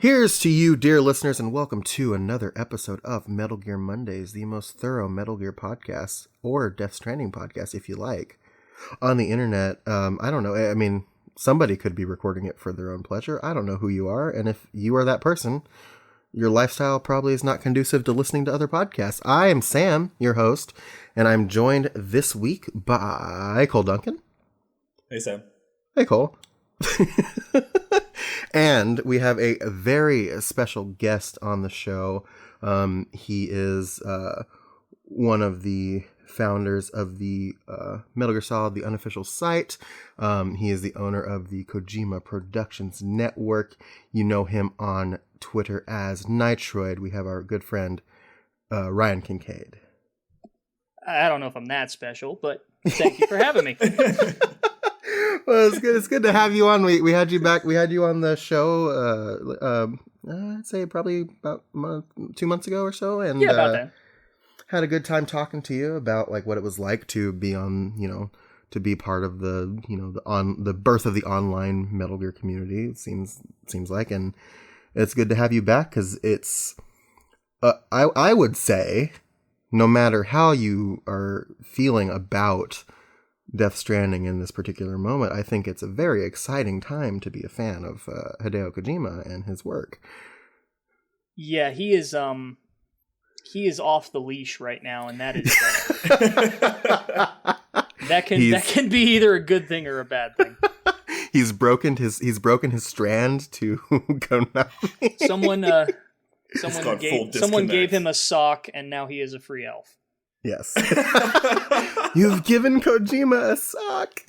Here's to you, dear listeners, and welcome to another episode of Metal Gear Mondays, the most thorough Metal Gear podcast, or Death Stranding podcast, if you like, on the internet. I don't know. I mean, somebody could be recording it for their own pleasure. I don't know who you are, and if you are that person, your lifestyle probably is not conducive to listening to other podcasts. I am Sam, your host, and I'm joined this week by Cole Duncan. Hey, Sam. Hey, Cole. And we have a very special guest on the show. He is one of the founders of the Metal Gear Solid, the Unofficial Site. He is the owner of the Kojima Productions Network. You know him on Twitter as Nitroid. We have our good friend Ryan Kincaid. I don't know if I'm that special, but thank you for having me. Well, it's good. It's good to have you on. We had you back. We had you on the show. I'd say probably about 2 months ago or so, and about that. Had a good time talking to you about like what it was like to be on, to be part of the, the birth of the online Metal Gear community. It seems like, and it's good to have you back because it's. I would say, no matter how you are feeling about Death Stranding in this particular moment, I think it's a very exciting time to be a fan of Hideo Kojima and his work. Yeah, he is off the leash right now, and that is that can be either a good thing or a bad thing. He's broken his strand to Konami. Someone gave him a sock, and now he is a free elf. Yes. You've given Kojima a sock.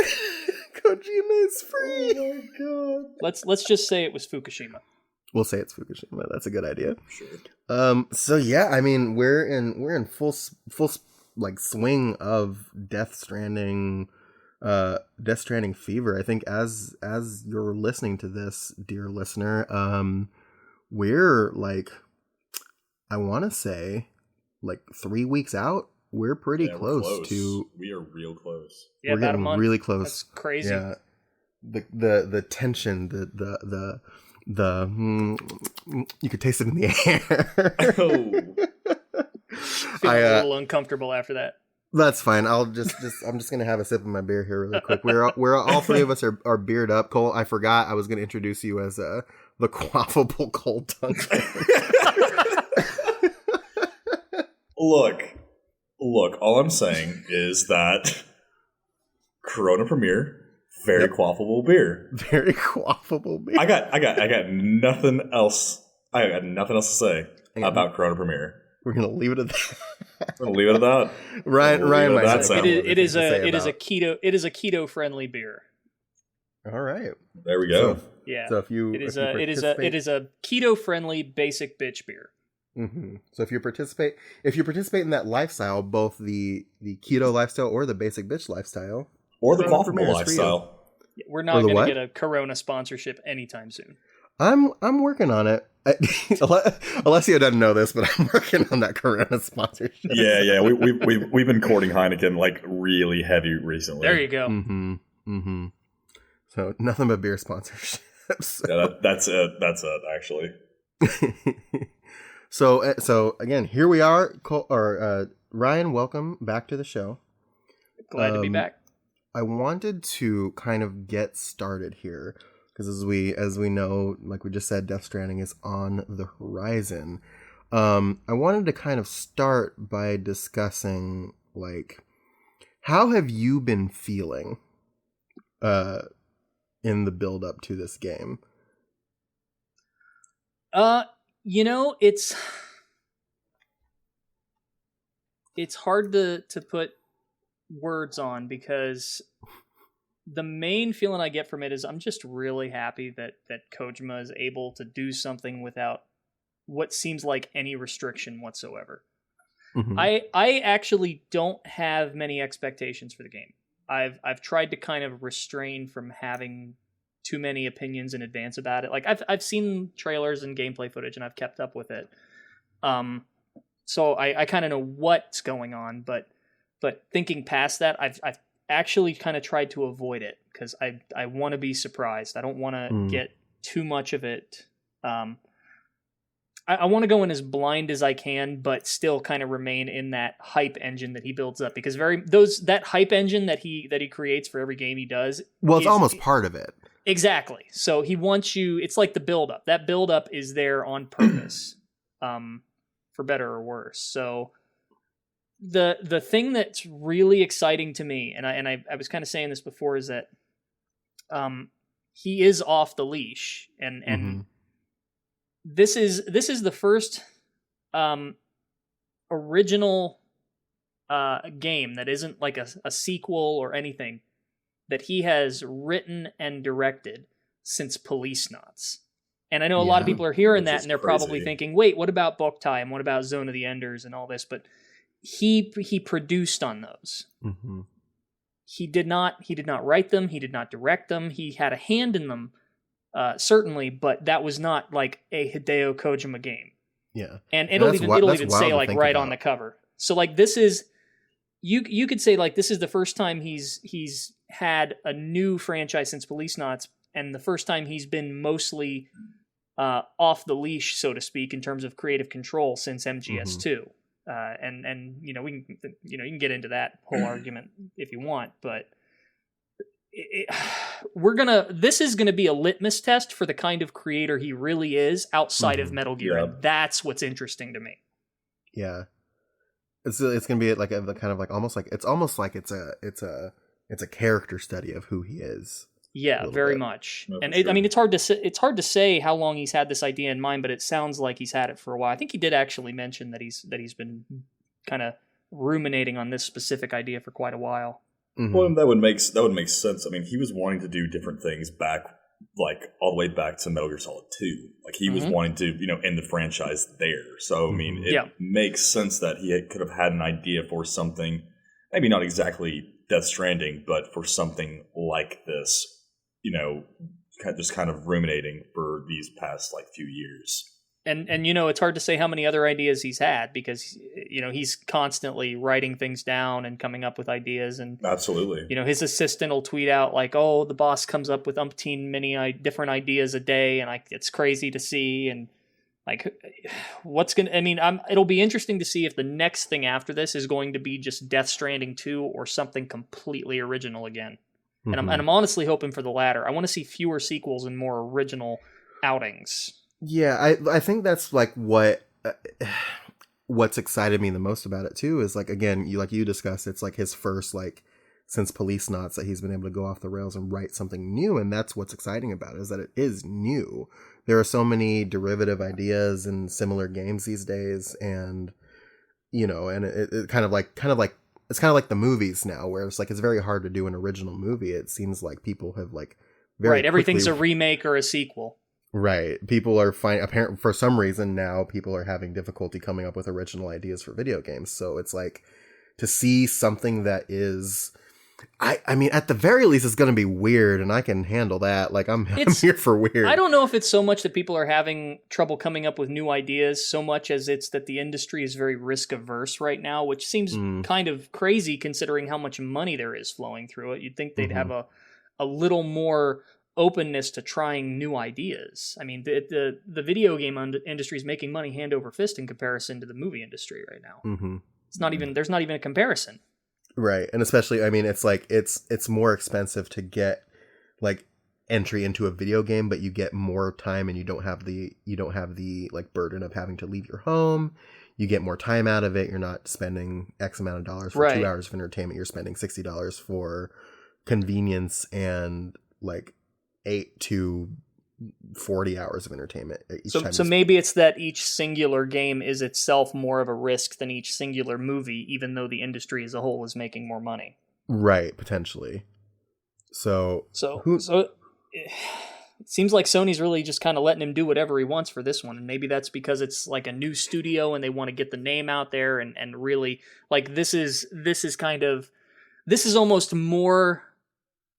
Kojima is free. Oh my god. Let's just say it was Fukushima. We'll say it's Fukushima. That's a good idea. Sure. So yeah, I mean, we're in full like swing of Death Stranding fever. I think as you're listening to this, dear listener, we're like, I want to say like 3 weeks out. We're pretty close to. We are real close. Yeah, we're about getting a month. Really close. That's crazy. Yeah, the tension, the you could taste it in the air. Feeling a little uncomfortable after that. That's fine. I'm just gonna have a sip of my beer here really quick. We're all three of us are beard up. Cole, I forgot I was gonna introduce you as the quaffable Cole Duncan. Look, all I'm saying is that Corona Premier, very quaffable beer. Very quaffable beer. I got nothing else. I got nothing else to say about Corona Premier. We're gonna leave it at that. We're gonna leave it at that. Ryan might say it is a keto friendly beer. All right. There we go. So if you it is a keto friendly basic bitch beer. Mm-hmm. So if you participate in that lifestyle, both the keto lifestyle or the basic bitch lifestyle, or the quaffable lifestyle, we're not going to get a Corona sponsorship anytime soon. I'm working on it. Alessio doesn't know this, but I'm working on that Corona sponsorship. Yeah. We've been courting Heineken like really heavy recently. There you go. Mm-hmm. Mm-hmm. So nothing but beer sponsorships. Yeah, that's it actually. So again, here we are. Ryan, welcome back to the show. Glad to be back. I wanted to kind of get started here because as we know, like we just said, Death Stranding is on the horizon. I wanted to kind of start by discussing like how have you been feeling in the build up to this game? It's hard to put words on because the main feeling I get from it is I'm just really happy that Kojima is able to do something without what seems like any restriction whatsoever. Mm-hmm. I actually don't have many expectations for the game. I've tried to kind of restrain from having too many opinions in advance about it. Like I've seen trailers and gameplay footage and I've kept up with it. So I kind of know what's going on, but thinking past that, I've actually kind of tried to avoid it because I want to be surprised. I don't want to get too much of it. I want to go in as blind as I can, but still kind of remain in that hype engine that he builds up, because that hype engine that he creates for every game he does. Well, it's almost part of it. Exactly. So he wants you. It's like the build up. That build up is there on purpose, for better or worse. So the thing that's really exciting to me, and I was kind of saying this before, is that he is off the leash, and Mm-hmm. this is the first original game that isn't like a sequel or anything that he has written and directed since Police Knots. And I know a lot of people are hearing that and they're probably thinking, wait, what about Book Time? What about Zone of the Enders and all this? But he produced on those. Mm-hmm. He did not write them. He did not direct them. He had a hand in them, certainly, but that was not like a Hideo Kojima game. Yeah. And it'll even say like right on the cover. So like this is, you could say like this is the first time he's had a new franchise since Police Knots, and the first time he's been mostly off the leash, so to speak, in terms of creative control since MGS2. And you know, we can, you know, you can get into that whole argument if you want, but this is gonna be a litmus test for the kind of creator he really is outside of Metal Gear, and that's what's interesting to me. Yeah, it's gonna be like a kind of like almost like it's a character study of who he is. Yeah, very much. No, and I mean, it's hard to say how long he's had this idea in mind, but it sounds like he's had it for a while. I think he did actually mention that he's been kind of ruminating on this specific idea for quite a while. Mm-hmm. Well, that would make sense. I mean, he was wanting to do different things back, like all the way back to Metal Gear Solid 2. Like he was wanting to, you know, end the franchise there. So I mean, it makes sense that he could have had an idea for something, maybe not exactly Death Stranding, but for something like this. You know, just kind of ruminating for these past like few years. And you know, it's hard to say how many other ideas he's had, because you know he's constantly writing things down and coming up with ideas. And absolutely, you know, his assistant will tweet out like, "Oh, the boss comes up with umpteen different ideas a day," and like it's crazy to see. And like, it'll be interesting to see if the next thing after this is going to be just Death Stranding 2 or something completely original again. And I'm honestly hoping for the latter. I want to see fewer sequels and more original outings. Yeah, I think that's like what's excited me the most about it too, is like, again, you discussed, it's like his first, like, since Police Knots, that he's been able to go off the rails and write something new, and that's what's exciting about it, is that it is new. There are so many derivative ideas in similar games these days, and you know, and it kind of like it's kind of like the movies now, where it's like it's very hard to do an original movie. It seems like people have like everything's a remake or a sequel. Right. People are apparently for some reason now people are having difficulty coming up with original ideas for video games. So it's like to see something that is, I mean, at the very least, it's going to be weird, and I can handle that. Like, I'm here for weird. I don't know if it's so much that people are having trouble coming up with new ideas, so much as it's that the industry is very risk averse right now, which seems kind of crazy considering how much money there is flowing through it. You'd think they'd have a little more openness to trying new ideas. I mean, the video game industry is making money hand over fist in comparison to the movie industry right now. Mm-hmm. There's not even a comparison. Right. And especially, I mean, it's like, it's more expensive to get like entry into a video game, but you get more time, and you don't have the like burden of having to leave your home. You get more time out of it. You're not spending X amount of dollars for 2 hours of entertainment. You're spending $60 for convenience and like 8 to 40 hours of entertainment each time. So maybe it's that each singular game is itself more of a risk than each singular movie, even though the industry as a whole is making more money. Right, potentially. So it seems like Sony's really just kind of letting him do whatever he wants for this one, and maybe that's because it's like a new studio and they want to get the name out there, and really like this is almost more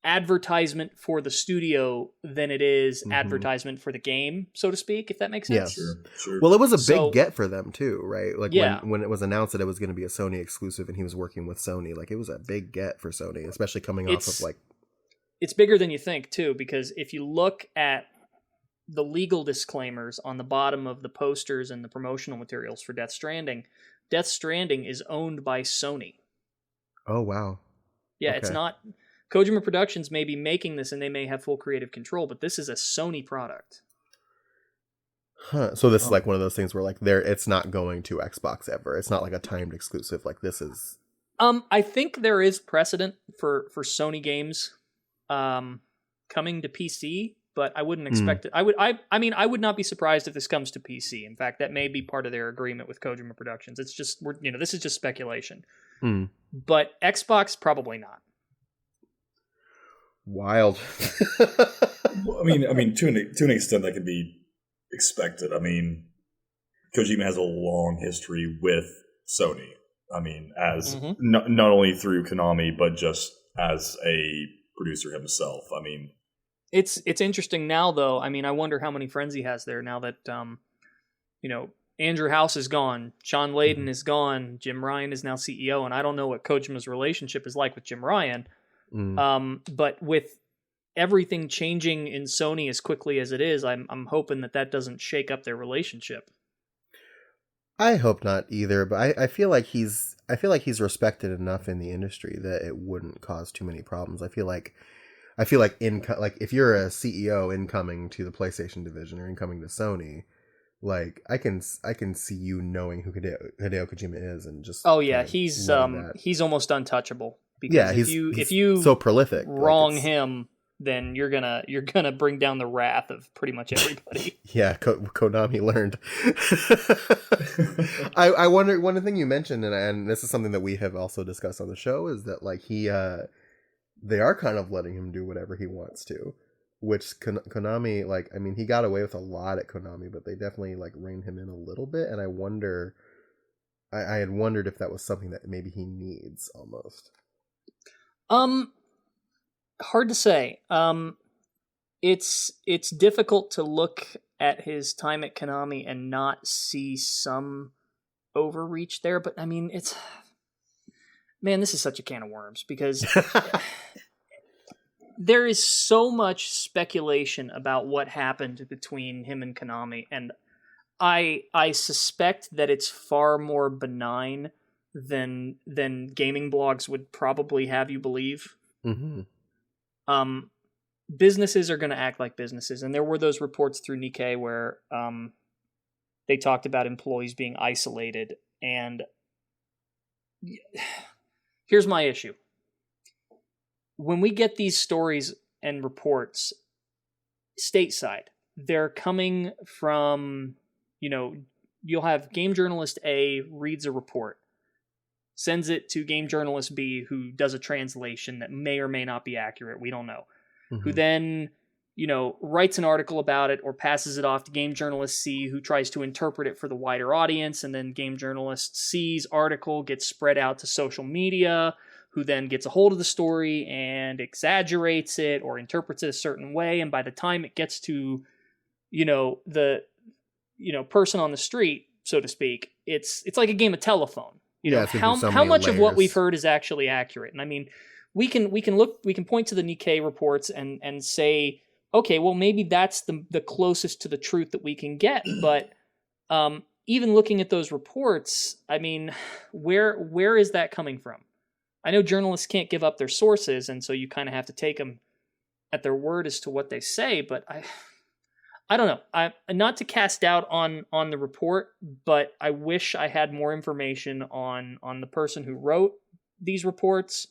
advertisement for the studio than it is advertisement for the game, so to speak, if that makes sense. Yeah. Sure. Well, it was a big get for them too, right? Like when it was announced that it was going to be a Sony exclusive and he was working with Sony, like it was a big get for Sony, especially coming off of like... It's bigger than you think too, because if you look at the legal disclaimers on the bottom of the posters and the promotional materials for Death Stranding. Death Stranding is owned by Sony. Oh, wow. Yeah, Okay. it's not... Kojima Productions may be making this and they may have full creative control, but this is a Sony product. Huh. So this is like one of those things where like it's not going to Xbox ever. It's not like a timed exclusive. Like this is... I think there is precedent for Sony games coming to PC, but I wouldn't expect it. I mean, I would not be surprised if this comes to PC. In fact, that may be part of their agreement with Kojima Productions. It's just this is just speculation. But Xbox, probably not. Wild. I mean, to an extent, that can be expected. I mean, Kojima has a long history with Sony. I mean, as not only through Konami, but just as a producer himself. I mean, it's interesting now, though. I mean, I wonder how many friends he has there now that Andrew House is gone, Sean Layden is gone, Jim Ryan is now CEO, and I don't know what Kojima's relationship is like with Jim Ryan. But with everything changing in Sony as quickly as it is, I'm hoping that doesn't shake up their relationship. I hope not either, but I feel like he's respected enough in the industry that it wouldn't cause too many problems. I feel like if you're a CEO incoming to the PlayStation division or incoming to Sony, like I can see you knowing who Hideo Kojima is and just he's almost untouchable. Because if you so prolific, wrong him, then you're gonna bring down the wrath of pretty much everybody. Yeah, Konami learned. I wonder, one thing you mentioned, and this is something that we have also discussed on the show, is that like they are kind of letting him do whatever he wants to, which Konami, like, I mean, he got away with a lot at Konami, but they definitely like reined him in a little bit, and I had wondered if that was something that maybe he needs almost. Hard to say. It's difficult to look at his time at Konami and not see some overreach there, but I mean, this is such a can of worms because there is so much speculation about what happened between him and Konami, and I suspect that it's far more benign than gaming blogs would probably have you believe. Businesses are going to act like businesses, and there were those reports through Nikkei where they talked about employees being isolated, and here's my issue. When we get these stories and reports stateside, they're coming from, you'll have game journalist A reads a report, sends it to game journalist B, who does a translation that may or may not be accurate. We don't know. Who then, writes an article about it or passes it off to game journalist C, who tries to interpret it for the wider audience. And then game journalist C's article gets spread out to social media, who then gets a hold of the story and exaggerates it or interprets it a certain way. And by the time it gets to, the, person on the street, so to speak, it's like a game of telephone. How much of what we've heard is actually accurate? And I mean, we can point to the Nikkei reports and say, okay, well, maybe that's the closest to the truth that we can get. But even looking at those reports, I mean, where is that coming from? I know journalists can't give up their sources, and so you kind of have to take them at their word as to what they say. But I don't know. Not to cast doubt on the report, but I wish I had more information on the person who wrote these reports,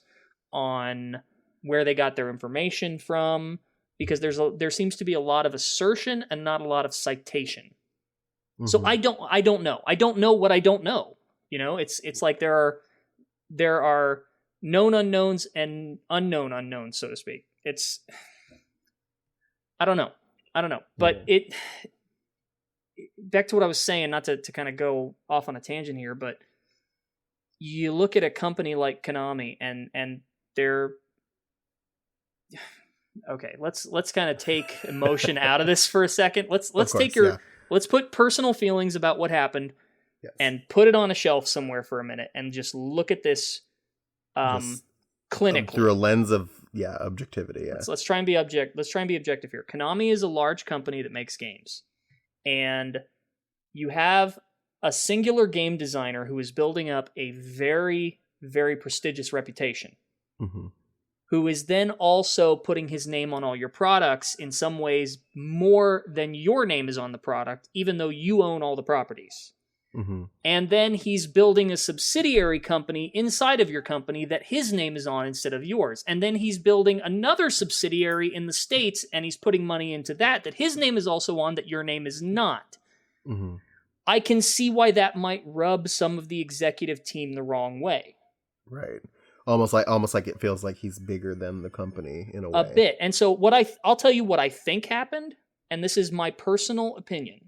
on where they got their information from, because there seems to be a lot of assertion and not a lot of citation. So I don't know. I don't know what I don't know. It's like there are known unknowns and unknown unknowns, so to speak. I don't know. But back to what I was saying, not to kind of go off on a tangent here, but you look at a company like Konami and they're okay. Let's kind of take emotion out of this for a second. Let's put personal feelings about what happened and put it on a shelf somewhere for a minute and just look at this clinically through a lens of objectivity. Yeah. Let's try and be objective here. Konami is a large company that makes games, and you have a singular game designer who is building up a very, very prestigious reputation, who is then also putting his name on all your products, in some ways more than your name is on the product, even though you own all the properties. And then he's building a subsidiary company inside of your company that his name is on instead of yours. And then he's building another subsidiary in the States, and he's putting money into that his name is also on, that your name is not. I can see why that might rub some of the executive team the wrong way. Right. Almost like it feels like he's bigger than the company in a way. A bit. And so I'll tell you what I think happened, and this is my personal opinion.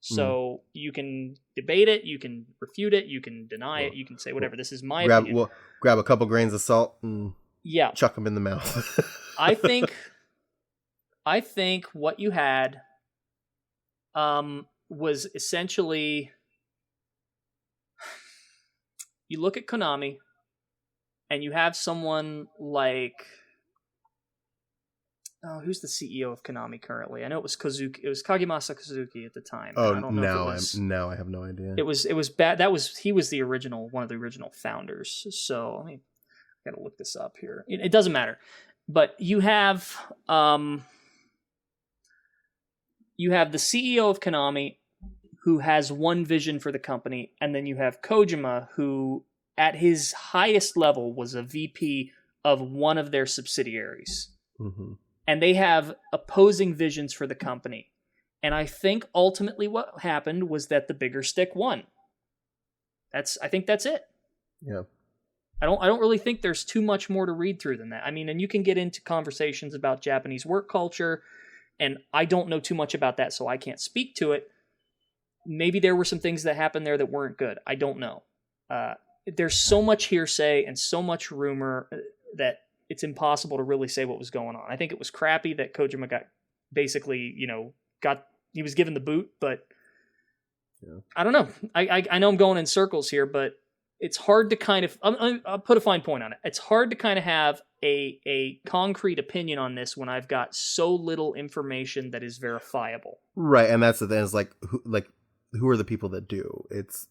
So you can debate it, you can refute it, you can deny it, you can say whatever. This is my opinion. We'll grab a couple grains of salt and chuck them in the mouth. I think what you had was essentially, you look at Konami and you have someone like, who's the CEO of Konami currently? I know it was Kozuki. It was Kagemasa Kozuki at the time. Oh, now I have no idea. It was bad. He was the original, one of the original founders. So I gotta look this up here. It doesn't matter. But you have the CEO of Konami, who has one vision for the company, and then you have Kojima, who at his highest level was a VP of one of their subsidiaries. And they have opposing visions for the company. And I think ultimately what happened was that the bigger stick won. I think that's it. Yeah. I don't really think there's too much more to read through than that. I mean, and you can get into conversations about Japanese work culture, and I don't know too much about that, so I can't speak to it. Maybe there were some things that happened there that weren't good. I don't know. There's so much hearsay and so much rumor that it's impossible to really say what was going on. I think it was crappy that Kojima got basically, he was given the boot, but I don't know. I know I'm going in circles here, but it's hard to kind of, I'll put a fine point on it. It's hard to kind of have a concrete opinion on this when I've got so little information that is verifiable. Right. And that's the thing, is who are the people that do? It's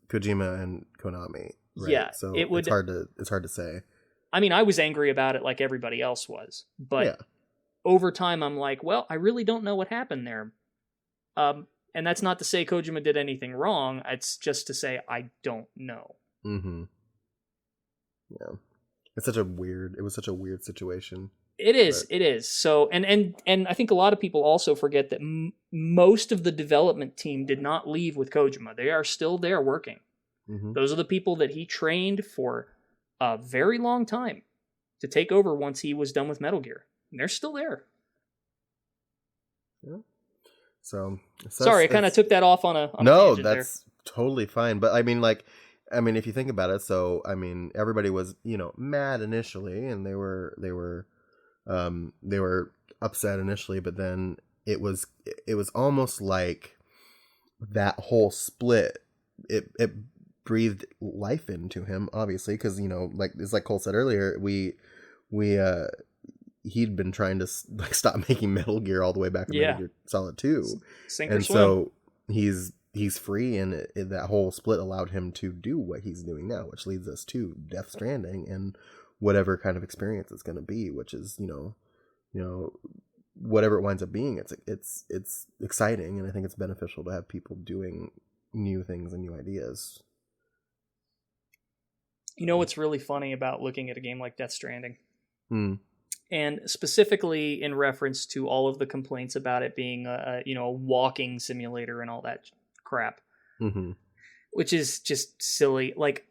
Kojima and Konami. Right? Yeah. So it's hard to say. I mean, I was angry about it like everybody else was, but over time I'm like, well, I really don't know what happened there. And that's not to say Kojima did anything wrong. It's just to say I don't know. Yeah. It was such a weird situation. It is. So, and I think a lot of people also forget that most of the development team did not leave with Kojima. They are still there working. Those are the people that he trained for a very long time to take over once he was done with Metal Gear. And they're still there. Yeah. So sorry, I kind of took that off on a no, tangent that's totally fine. But I mean, if you think about it, so I mean, everybody was mad initially, and they were upset initially, but then it was almost like that whole split. It breathed life into him, obviously, because like Cole said earlier, he'd been trying to stop making Metal Gear all the way back in Metal Gear Solid 2. Sink or and swim. So he's free, and that whole split allowed him to do what he's doing now, which leads us to Death Stranding and whatever kind of experience it's going to be, which is whatever it winds up being. It's exciting, and I think it's beneficial to have people doing new things and new ideas. What's really funny about looking at a game like Death Stranding? And specifically in reference to all of the complaints about it being a walking simulator and all that crap, which is just silly. Like,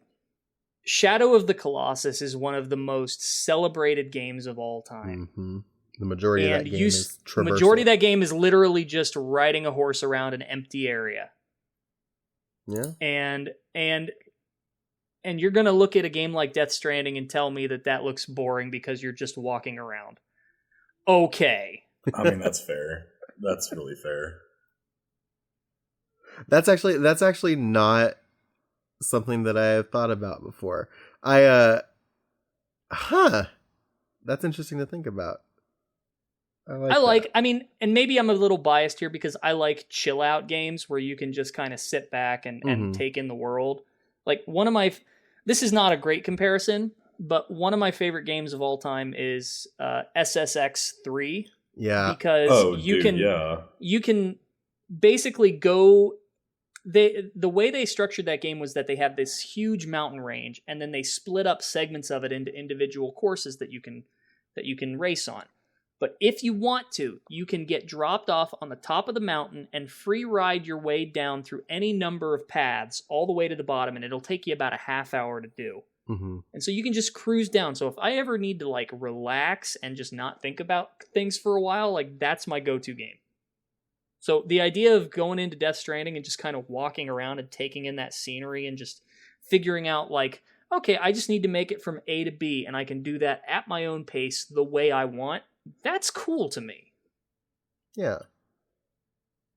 Shadow of the Colossus is one of the most celebrated games of all time. The majority of that game is traversal. The majority of that game is literally just riding a horse around an empty area. Yeah. And you're going to look at a game like Death Stranding and tell me that looks boring because you're just walking around. Okay. I mean, that's fair. That's really fair. That's actually not something that I have thought about before. I Huh. That's interesting to think about. I mean, and maybe I'm a little biased here because I like chill out games where you can just kind of sit back and take in the world. Like this is not a great comparison, but one of my favorite games of all time is SSX 3. Yeah. Because you can basically go. The way they structured that game was that they have this huge mountain range, and then they split up segments of it into individual courses that you can race on. But if you want to, you can get dropped off on the top of the mountain and free ride your way down through any number of paths all the way to the bottom, and it'll take you about a half hour to do. Mm-hmm. And so you can just cruise down. So if I ever need to like relax and just not think about things for a while, like that's my go-to game. So the idea of going into Death Stranding and just kind of walking around and taking in that scenery and just figuring out like, okay, I just need to make it from A to B and I can do that at my own pace the way I want. That's cool to me. Yeah.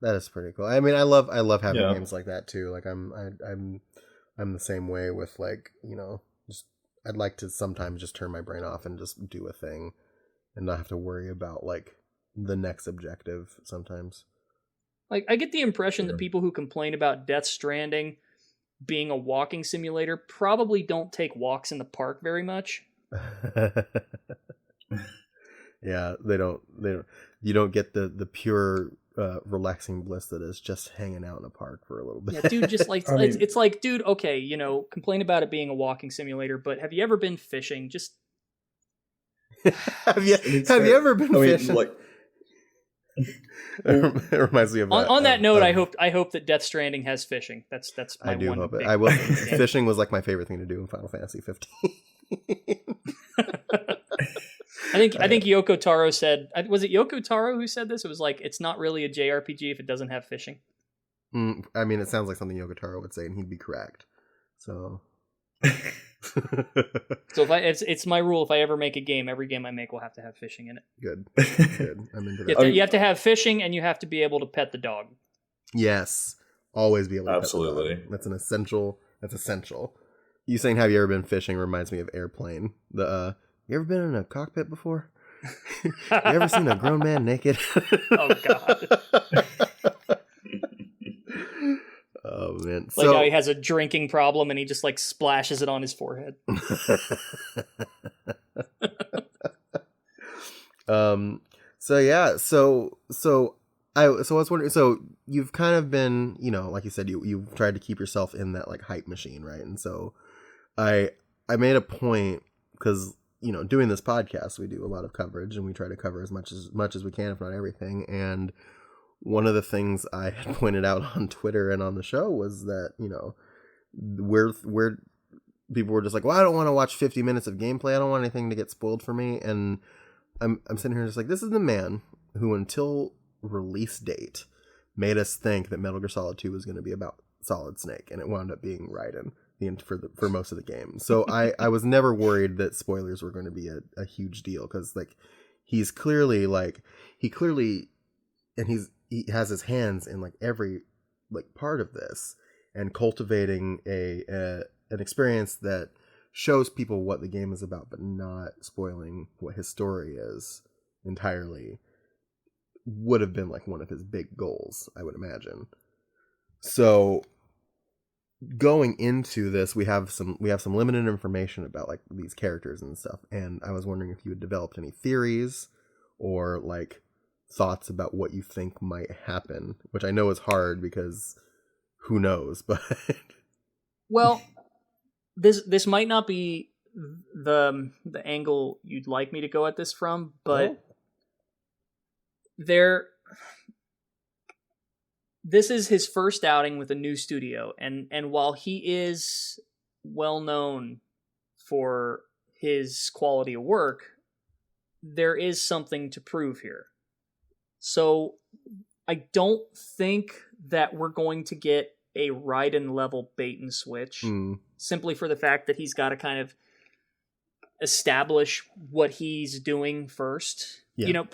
That is pretty cool. I mean, I love having games like that too. Like I'm the same way with like, you know, just I'd like to sometimes just turn my brain off and just do a thing and not have to worry about like the next objective sometimes. Like I get the impression that people who complain about Death Stranding being a walking simulator probably don't take walks in the park very much. Yeah, they don't. You don't get the pure relaxing bliss that is just hanging out in a park for a little bit. Yeah, dude, just like it's like, dude, okay, you know, complain about it being a walking simulator, but have you ever been fishing? Just have you ever been fishing? Like... it reminds me of that. On that note, I hope that Death Stranding has fishing. That's my I do one hope it. I will. Fishing was like my favorite thing to do in Final Fantasy 15. I think Yoko Taro said, was it Yoko Taro who said this? It was like, it's not really a JRPG if it doesn't have fishing. I mean, it sounds like something Yoko Taro would say, and he'd be correct. So, so it's my rule. If I ever make a game, every game I make will have to have fishing in it. Good. I'm into that. You have to have fishing, and you have to be able to pet the dog. Yes, always be able to. Absolutely, pet the dog. That's an essential. That's essential. You saying "Have you ever been fishing?" reminds me of Airplane. You ever been in a cockpit before? You ever seen a grown man naked? Oh God. Oh man! Like how he has a drinking problem and he just like splashes it on his forehead. So yeah. So I was wondering. So you've kind of been, you know, like you said, you've tried to keep yourself in that like hype machine, right? And so I made a point because, you know, doing this podcast, we do a lot of coverage and we try to cover as much as we can, if not everything. And one of the things I had pointed out on Twitter and on the show was that, you know, we're people were just like, well, I don't want to watch 50 minutes of gameplay. I don't want anything to get spoiled for me. And I'm sitting here just like, this is the man who until release date made us think that Metal Gear Solid 2 was going to be about Solid Snake, and it wound up being Raiden for most of the game. So I was never worried that spoilers were going to be a huge deal, because like he has his hands in like every like part of this, and cultivating an experience that shows people what the game is about, but not spoiling what his story is entirely, would have been like one of his big goals, I would imagine. So going into this, we have some limited information about like these characters and stuff, and I was wondering if you had developed any theories or like thoughts about what you think might happen, which I know is hard because who knows, but well, this might not be the angle you'd like me to go at this from, but this is his first outing with a new studio, and while he is well known for his quality of work, there is something to prove here. So I don't think that we're going to get a Raiden level bait and switch, simply for the fact that he's got to kind of establish what he's doing first. Yeah. You know,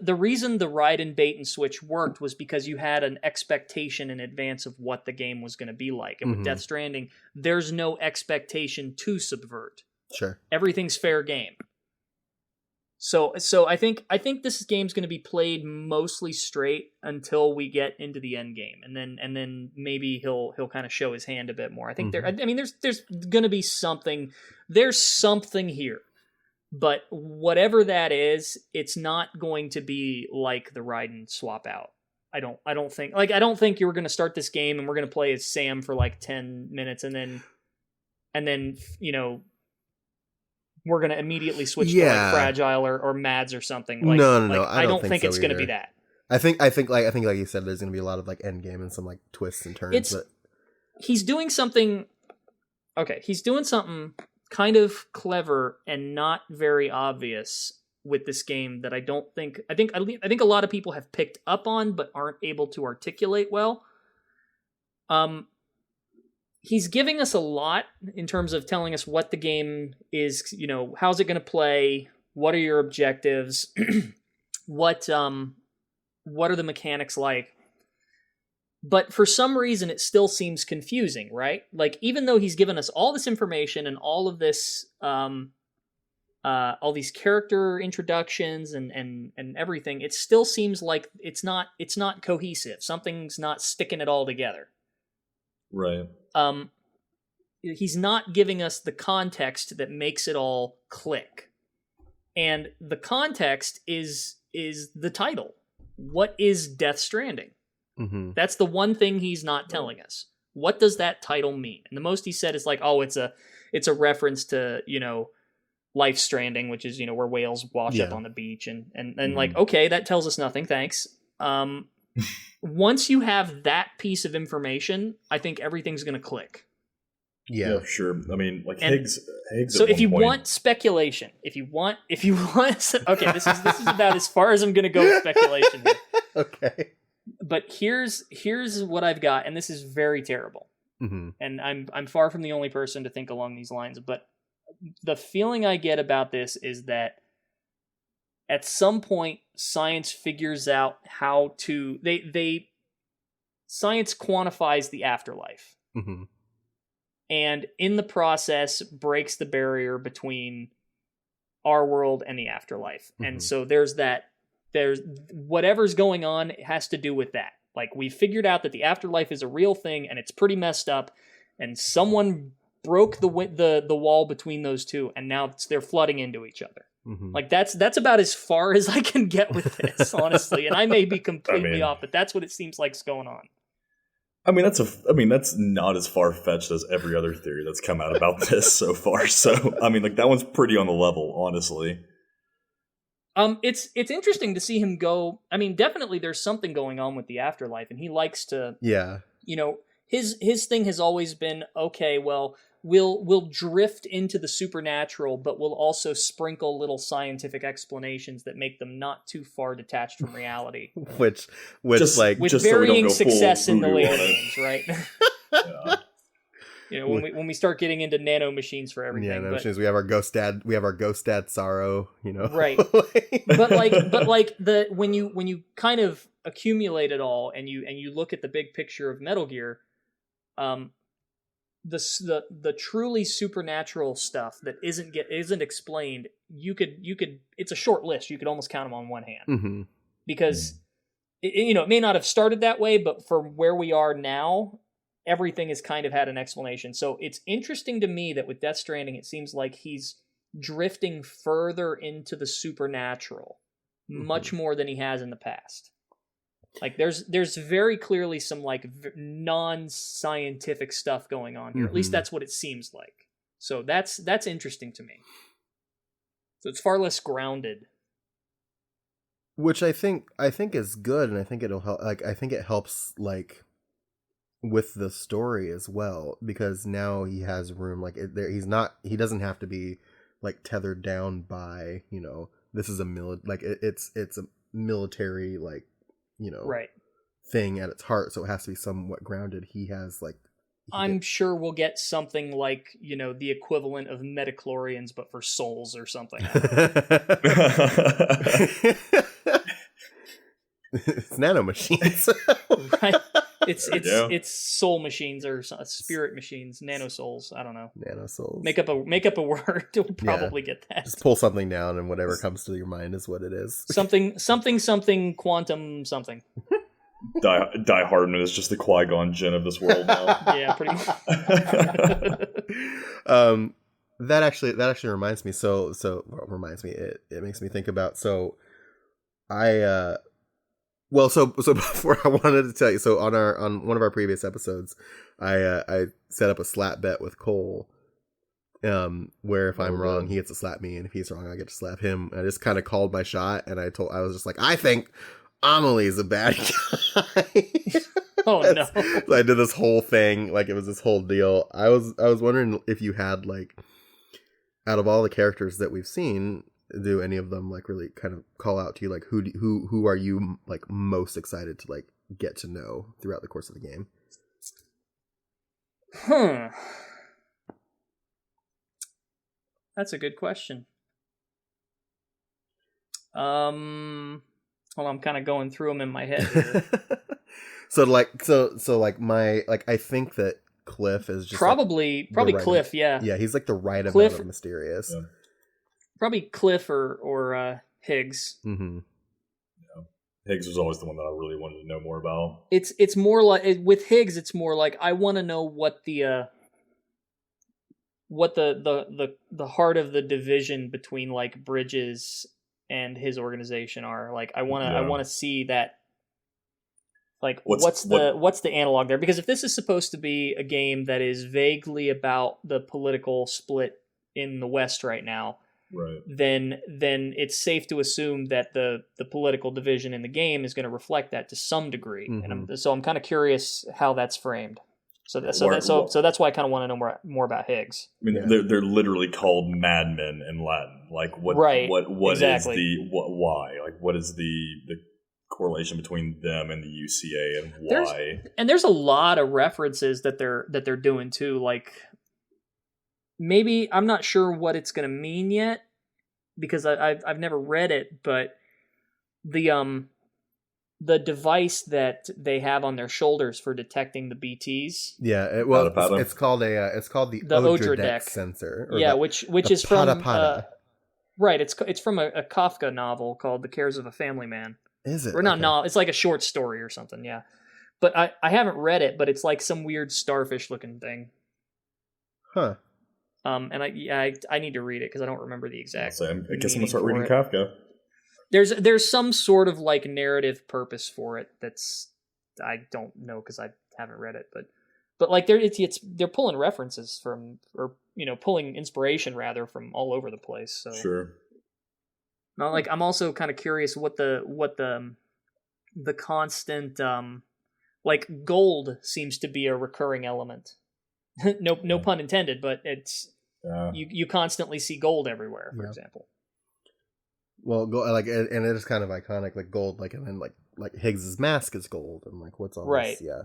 the reason the Raiden bait and switch worked was because you had an expectation in advance of what the game was going to be like. And with Death Stranding, there's no expectation to subvert. Sure. Everything's fair game. So I think this game's going to be played mostly straight until we get into the end game, and then maybe he'll kind of show his hand a bit more. I think there's going to be something. There's something here, but whatever that is, it's not going to be like the Raiden swap out. I don't think you're going to start this game and we're going to play as Sam for like 10 minutes and then we're going to immediately switch to like Fragile or Mads or something. Like, no. I don't think it's going to be that. I think like you said, there's going to be a lot of like end game and some like twists and turns. He's doing something. Okay, he's doing something kind of clever and not very obvious with this game that I think a lot of people have picked up on but aren't able to articulate well. He's giving us a lot in terms of telling us what the game is, how's it going to play, what are your objectives, what are the mechanics like. But for some reason, it still seems confusing, right? Like, even though he's given us all this information and all of this, all these character introductions and everything, it still seems like it's not cohesive. Something's not sticking it all together. Right. He's not giving us the context that makes it all click. And the context is the title. What is Death Stranding? Mm-hmm. That's the one thing he's not telling us. What does that title mean? And the most he said is like, oh, it's a reference to, Life Stranding, which is, where whales wash up on the beach and like, okay, that tells us nothing. Thanks. Once you have that piece of information, I think everything's going to click. Yeah, sure. I mean, like Higgs. So if you want speculation, if you want, okay, this is about as far as I'm going to go with speculation here. Okay. But here's what I've got, and this is very terrible. Mm-hmm. And I'm far from the only person to think along these lines, but the feeling I get about this is that at some point science figures out how to science quantifies the afterlife. Mm-hmm. And in the process breaks the barrier between our world and the afterlife. Mm-hmm. And so there's whatever's going on, it has to do with that. Like, we figured out that the afterlife is a real thing and it's pretty messed up, and someone broke the wall between those two, and now they're flooding into each other. Mm-hmm. Like, that's about as far as I can get with this, honestly. And I may be completely off, but that's what it seems like's going on. I mean, that's not as far-fetched as every other theory that's come out about this so far. So, I mean, like, that one's pretty on the level, honestly. It's interesting to see him go. I mean, definitely there's something going on with the afterlife, and he likes to, his thing has always been, okay, well, we'll drift into the supernatural, but we'll also sprinkle little scientific explanations that make them not too far detached from reality. which with varying success in the later games, right? Yeah. When we start getting into nano machines for everything. Yeah, nano machines. We have our ghost dad sorrow, Right. but when you kind of accumulate it all and you look at the big picture of Metal Gear, the truly supernatural stuff that isn't explained, you could it's a short list. You could almost count them on one hand. Mm-hmm. Because it may not have started that way, but for where we are now, everything has kind of had an explanation. So it's interesting to me that with Death Stranding, it seems like he's drifting further into the supernatural, much more than he has in the past. Like, there's very clearly some like non-scientific stuff going on here. At least that's what it seems like. So that's interesting to me. So it's far less grounded, which I think is good, and I think it'll help. Like, I think it helps like with the story as well, because now he has room. Like, he doesn't have to be like tethered down by, this is it's a military, like, right, thing at its heart, so it has to be somewhat grounded. He has like, I'm sure we'll get something like, the equivalent of metachlorians, but for souls or something. It's nanomachines. Right. It's soul machines or spirit machines, nano souls. I don't know. Nano souls. Make up a word. We'll probably get that. Just pull something down, and whatever comes to your mind is what it is. Something quantum something. Die Hardman is just the Qui-Gon Jinn of this world now. Yeah, pretty much. That actually reminds me. So reminds me. It makes me think about. So before I wanted to tell you. So on one of our previous episodes, I set up a slap bet with Cole. Where if I'm wrong, he gets to slap me, and if he's wrong, I get to slap him. I just kind of called my shot, and I was just like, I think Amelie's a bad guy. Oh no! So I did this whole thing, like it was this whole deal. I was wondering if you had, like, out of all the characters that we've seen, do any of them like really kind of call out to you, like who are you like most excited to like get to know throughout the course of the game? That's a good question. Well, I'm kind of going through them in my head here. So I think that Cliff is just probably Cliff. Yeah, he's like the right amount of mysterious. Yeah. Probably Cliff or Higgs. Mm-hmm. Yeah. Higgs was always the one that I really wanted to know more about. It's more like with Higgs, it's more like I want to know what the heart of the division between like Bridges and his organization are. Like I want to see that. Like what's the analog there? Because if this is supposed to be a game that is vaguely about the political split in the West right now, right, then it's safe to assume that the political division in the game is going to reflect that to some degree. Mm-hmm. And I'm kind of curious how that's framed. So that's why I kind of want to know more about Higgs. I mean, they're literally called madmen in Latin. Like what exactly. is why? Like what is the correlation between them and the UCA and why? There's a lot of references that they're doing too. Like maybe I'm not sure what it's going to mean yet because I've never read it, but the device that they have on their shoulders for detecting the BTs. Yeah, it's called the Odra sensor. Which is from right. It's from a Kafka novel called The Cares of a Family Man. Is it? Or not novel. It's like a short story or something. Yeah, but I haven't read it. But it's like some weird starfish looking thing. Huh. And I need to read it because I don't remember the exact. I guess I'm gonna start reading Kafka. There's some sort of like narrative purpose for it that's I don't know because I haven't read it, but like they're pulling references from or pulling inspiration rather from all over the place. So sure. Now, like I'm also kind of curious what the constant like gold seems to be a recurring element. no pun intended, but it's you constantly see gold everywhere, for example. Well, like, and it is kind of iconic, like gold, like, and then like Higgs's mask is gold, and like what's all right? This? Yeah,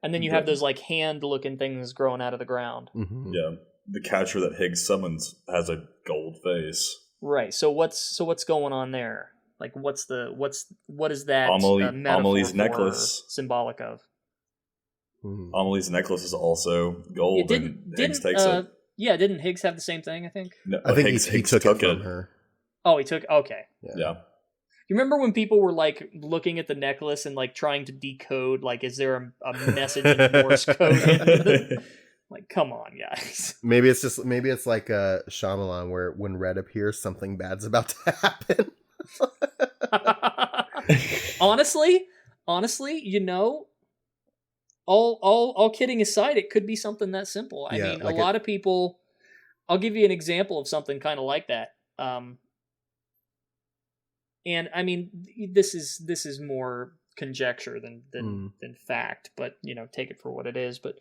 and then you have those like hand-looking things growing out of the ground. Mm-hmm. Yeah, the catcher that Higgs summons has a gold face. Right. So what's going on there? Like, what is that? Amelie's necklace symbolic of. Mm-hmm. Amelie's necklace is also gold. Higgs takes it. Yeah, didn't Higgs have the same thing? I think. No, I think he took it from her. Oh, he took. Okay. Yeah. You remember when people were like looking at the necklace and like trying to decode, like, is there a message in Morse code? Like, come on, guys. Maybe it's like Shyamalan, where when Red appears, something bad's about to happen. honestly, all kidding aside, it could be something that simple. I mean, like a lot of people. I'll give you an example of something kind of like that. And I mean, this is more conjecture than fact, but take it for what it is. But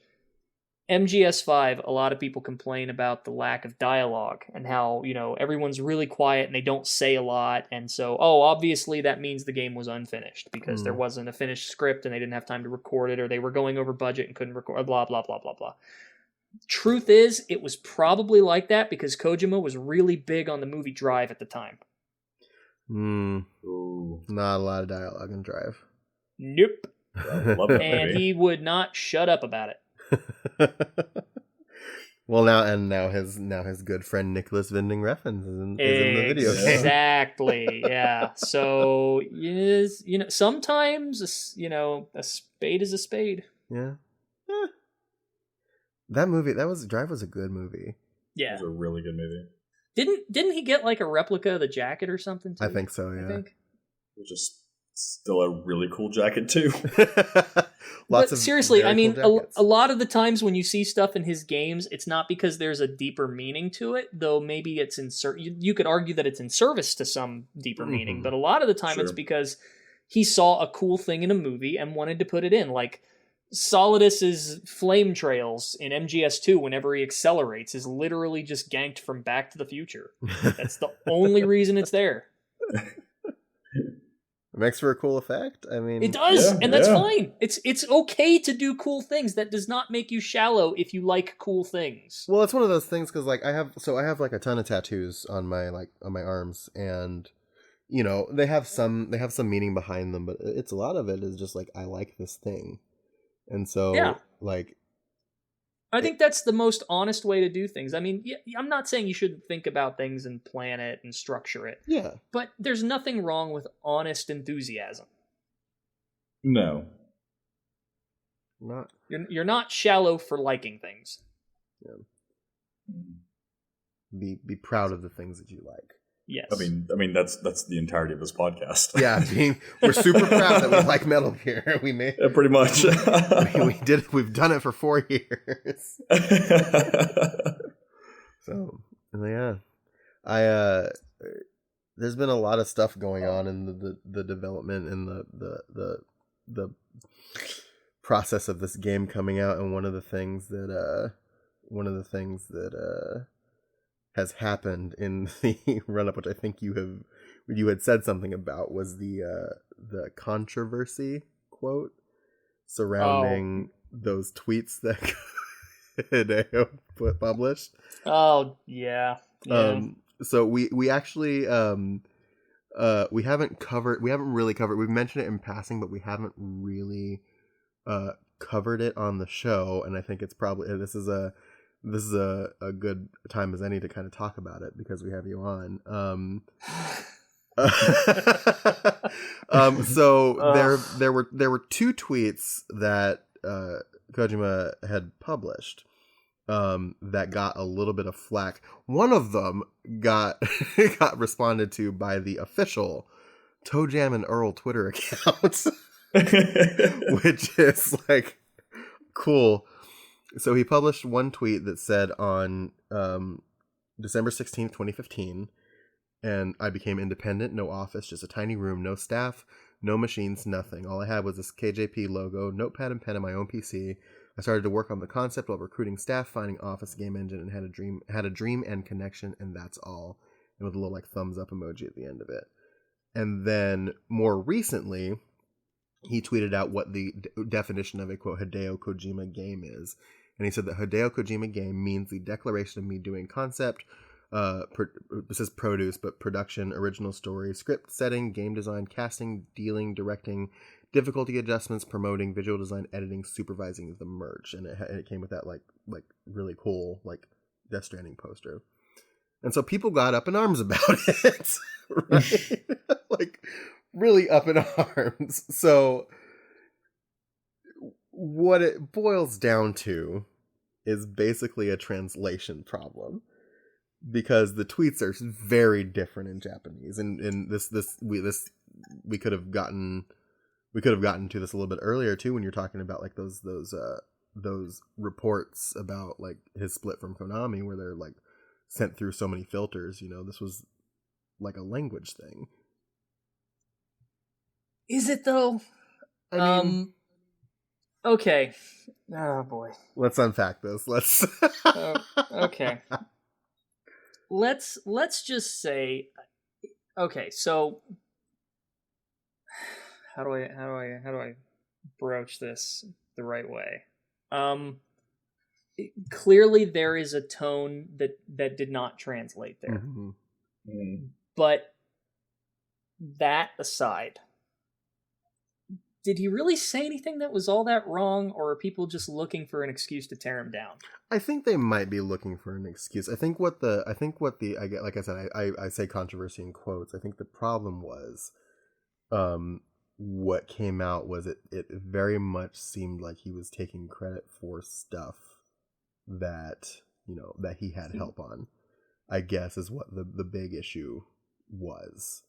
MGS5, a lot of people complain about the lack of dialogue and how everyone's really quiet and they don't say a lot, and so obviously that means the game was unfinished because there wasn't a finished script and they didn't have time to record it, or they were going over budget and couldn't record. Blah blah blah blah blah. Truth is, it was probably like that because Kojima was really big on the movie Drive at the time. Not a lot of dialogue in Drive. Nope. Love that and movie. he would not shut up about it. Well, now his good friend Nicholas Winding Refn is in the video game. Exactly. Yeah. So sometimes a spade is a spade. Yeah. That movie, Drive was a good movie. Yeah, it was a really good movie. Didn't he get like a replica of the jacket or something too? I think so. Yeah. Which is still a really cool jacket too. But seriously, I mean, cool a lot of the times when you see stuff in his games, it's not because there's a deeper meaning to it, though maybe it's you could argue that it's in service to some deeper meaning, but a lot of the time it's because he saw a cool thing in a movie and wanted to put it in. Like Solidus's flame trails in MGS2 whenever he accelerates is literally just ganked from Back to the Future. That's the only reason it's there. It makes for a cool effect. I mean, it does, and that's fine. It's okay to do cool things. That does not make you shallow if you like cool things. Well, it's one of those things because like I have like a ton of tattoos on my arms, and they have some meaning behind them, but it's a lot of it is just like I like this thing, and so like. I think that's the most honest way to do things. I mean, I'm not saying you shouldn't think about things and plan it and structure it. Yeah. But there's nothing wrong with honest enthusiasm. No. Not. You're not shallow for liking things. Yeah. Be proud of the things that you like. Yes. I mean that's the entirety of this podcast. Yeah, we're super proud that we like Metal Gear. We made pretty much. We've done it for 4 years. So yeah, there's been a lot of stuff going on in the development and the process of this game coming out, and one of the things that has happened in the run-up, which I think you had said something about, was the controversy quote surrounding those tweets that Hideo published. Oh yeah. So we actually we haven't really covered. We've mentioned it in passing, but we haven't really covered it on the show, and I think it's probably this is a good time as any to kind of talk about it because we have you on. So there were 2 tweets that Kojima had published that got a little bit of flack. One of them got responded to by the official Toe Jam and Earl Twitter account, which is like cool. So he published one tweet that said on December 16th, 2015, and I became independent, no office, just a tiny room, no staff, no machines, nothing. All I had was this KJP logo, notepad and pen on my own PC. I started to work on the concept while recruiting staff, finding office game engine, and had a dream and connection, and that's all. And with a little like thumbs up emoji at the end of it. And then more recently, he tweeted out what the definition of a quote Hideo Kojima game is. And he said that Hideo Kojima game means the declaration of me doing concept, this is produce, but production, original story, script, setting, game design, casting, dealing, directing, difficulty adjustments, promoting, visual design, editing, supervising the merch. And it came with that like really cool like Death Stranding poster. And so people got up in arms about it, right? Like really up in arms. So what it boils down to is basically a translation problem, because the tweets are very different in Japanese, and we could have gotten to this a little bit earlier too when you're talking about like those reports about like his split from Konami where they're like sent through so many filters. This was like a language thing. Is it though? I mean, okay. Oh boy. Let's unpack this. Okay. Let's just say, okay. So how do I broach this the right way? Clearly there is a tone that did not translate there. Mm-hmm. But that aside, did he really say anything that was all that wrong, or are people just looking for an excuse to tear him down? I think they might be looking for an excuse. I think what the like I said, I say controversy in quotes. I think the problem was, what came out was it very much seemed like he was taking credit for stuff that, that he had help on, I guess, is what the big issue was.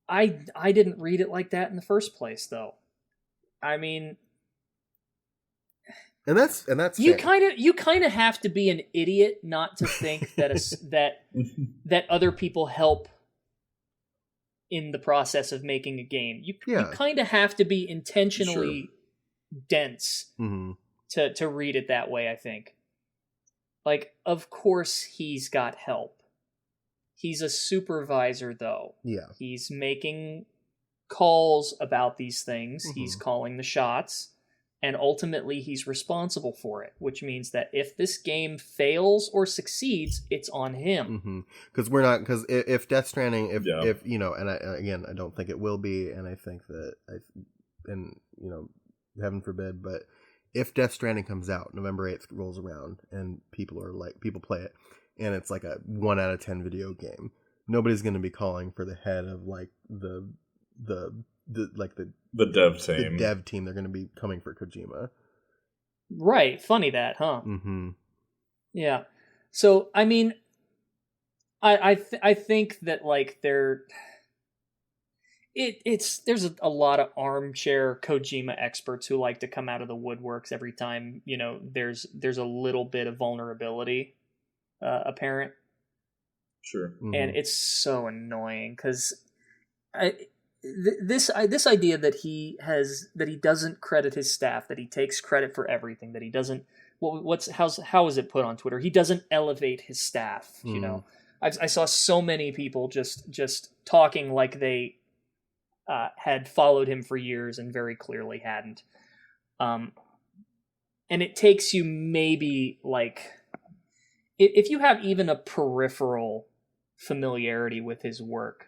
I didn't read it like that in the first place, though. I mean, and that's you kind of have to be an idiot not to think that that other people help in the process of making a game. You kind of have to be intentionally dense to read it that way, I think. Like, of course he's got help. He's a supervisor, though. Yeah. He's making calls about these things. He's calling the shots. And ultimately, he's responsible for it, which means that if this game fails or succeeds, it's on him. Because if Death Stranding, if I don't think it will be, and I think that, heaven forbid, but if Death Stranding comes out, November 8th rolls around, and people play it, and it's like a 1 out of 10 video game, nobody's going to be calling for the head of like the dev team. The dev team. They're going to be coming for Kojima. Right. Funny that, huh? Mm-hmm. Yeah. So, I mean, I think that like there's a lot of armchair Kojima experts who like to come out of the woodworks every time, there's a little bit of vulnerability apparent. Sure. Mm-hmm. And it's so annoying because this idea that he doesn't credit his staff, that he takes credit for everything, that he doesn't how is it put on Twitter? He doesn't elevate his staff. I saw so many people just talking like they had followed him for years and very clearly hadn't. And it takes you maybe like, if you have even a peripheral familiarity with his work,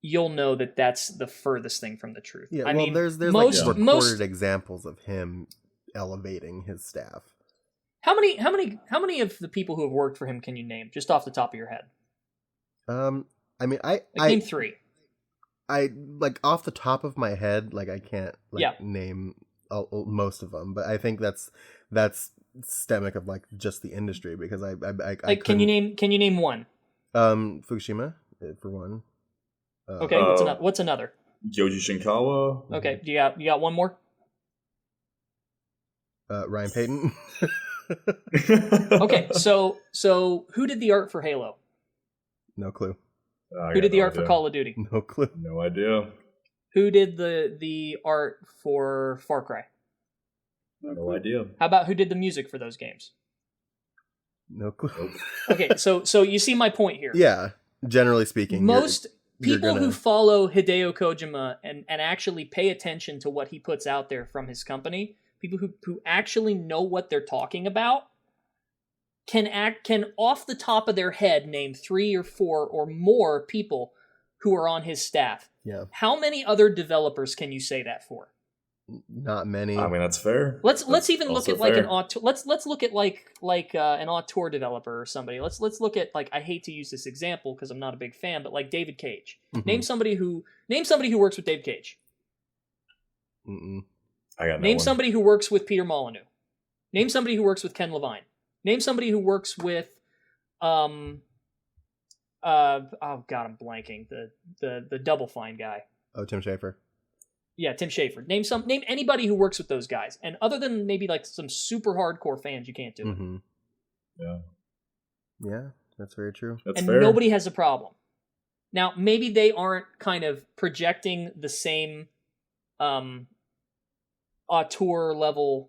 you'll know that that's the furthest thing from the truth. Yeah, I mean, there's recorded examples of him elevating his staff. How many of the people who have worked for him can you name, just off the top of your head? I mean, I name 3. I like off the top of my head, like I can't name most of them, but I think that's systemic of like just the industry, because I can you name one? Fukushima for one. Okay, what's another? Yoji Shinkawa. Okay, you got one more? Ryan Payton. Okay, so who did the art for Halo? No clue. Who did the art for Call of Duty? No clue. No idea. Who did the art for Far Cry? No idea. How about who did the music for those games? No clue. Okay, so you see my point here. Yeah, generally speaking, most people who follow Hideo Kojima and actually pay attention to what he puts out there from his company, people who actually know what they're talking about, can off the top of their head name 3 or 4 or more people who are on his staff. Yeah. How many other developers can you say that for? Not many. I mean, that's fair. Let's even look at like let's look at like an auteur developer or somebody. Let's look at, like, I hate to use this example because I'm not a big fan, but like David Cage. Mm-hmm. Name somebody who works with David Cage. I got Name somebody who works with Peter Molyneux. Name somebody who works with Ken Levine. Name somebody who works with oh god, I'm blanking. The Double Fine guy. Oh, Tim Schafer. Yeah, Tim Schafer. Name anybody who works with those guys. And other than maybe like some super hardcore fans, you can't do it. Mm-hmm. Yeah. Yeah, that's very true. That's and fair. Nobody has a problem. Now, maybe they aren't kind of projecting the same auteur level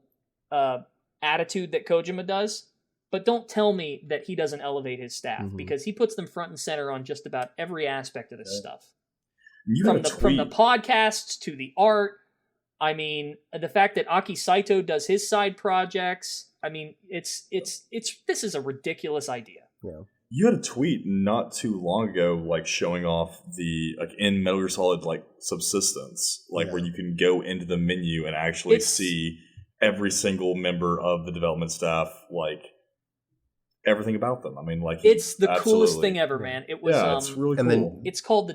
attitude that Kojima does, but don't tell me that he doesn't elevate his staff, because he puts them front and center on just about every aspect of this stuff. From the podcasts to the art. I mean, the fact that Aki Saito does his side projects. I mean, this is a ridiculous idea. Yeah. You had a tweet not too long ago, like showing off the like in Metal Gear Solid like subsistence, like where you can go into the menu and actually see every single member of the development staff, like everything about them. I mean, like it's the coolest thing ever, man. It was it's really cool. Then it's called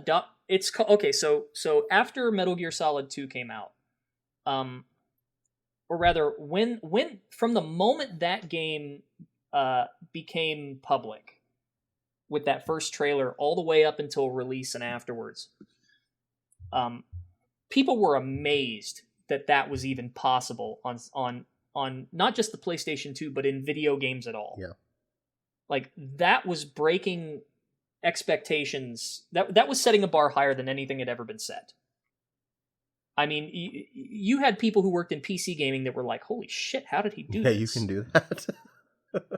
okay. So after Metal Gear Solid 2 came out, or rather, when from the moment that game became public, with that first trailer all the way up until release and afterwards, people were amazed that was even possible on not just the PlayStation 2, but in video games at all. Yeah. Like, that was breaking expectations. That was setting a bar higher than anything had ever been set. I mean, you had people who worked in PC gaming that were like, holy shit, how did he do this? Yeah, you can do that.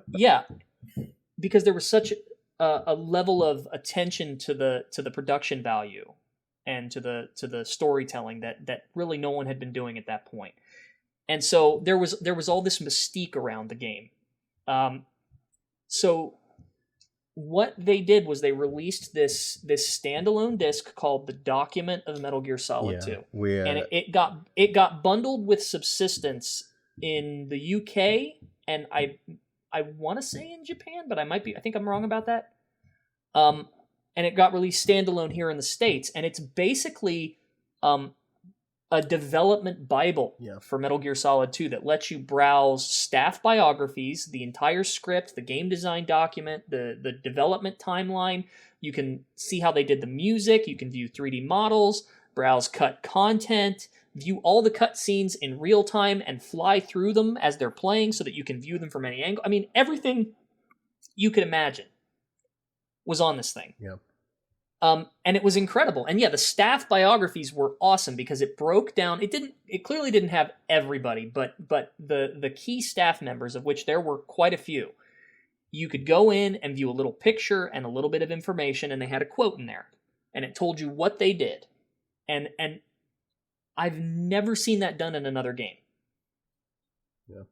Yeah, because there was such a level of attention to the production value and to the storytelling that really no one had been doing at that point. And so there was all this mystique around the game. So what they did was they released this standalone disc called The Document of Metal Gear Solid 2. And it got bundled with Subsistence in the UK, and I want to say in Japan, but I think I'm wrong about that. And it got released standalone here in the States, and it's basically a development Bible for Metal Gear Solid 2 that lets you browse staff biographies, the entire script, the game design document, the development timeline. You can see how they did the music. You can view 3D models, browse cut content, view all the cutscenes in real time and fly through them as they're playing so that you can view them from any angle. I mean, everything you could imagine was on this thing. Yeah. And it was incredible. And yeah, the staff biographies were awesome because it broke down. It clearly didn't have everybody, but the key staff members, of which there were quite a few, you could go in and view a little picture and a little bit of information, and they had a quote in there, and it told you what they did. And I've never seen that done in another game. Yeah.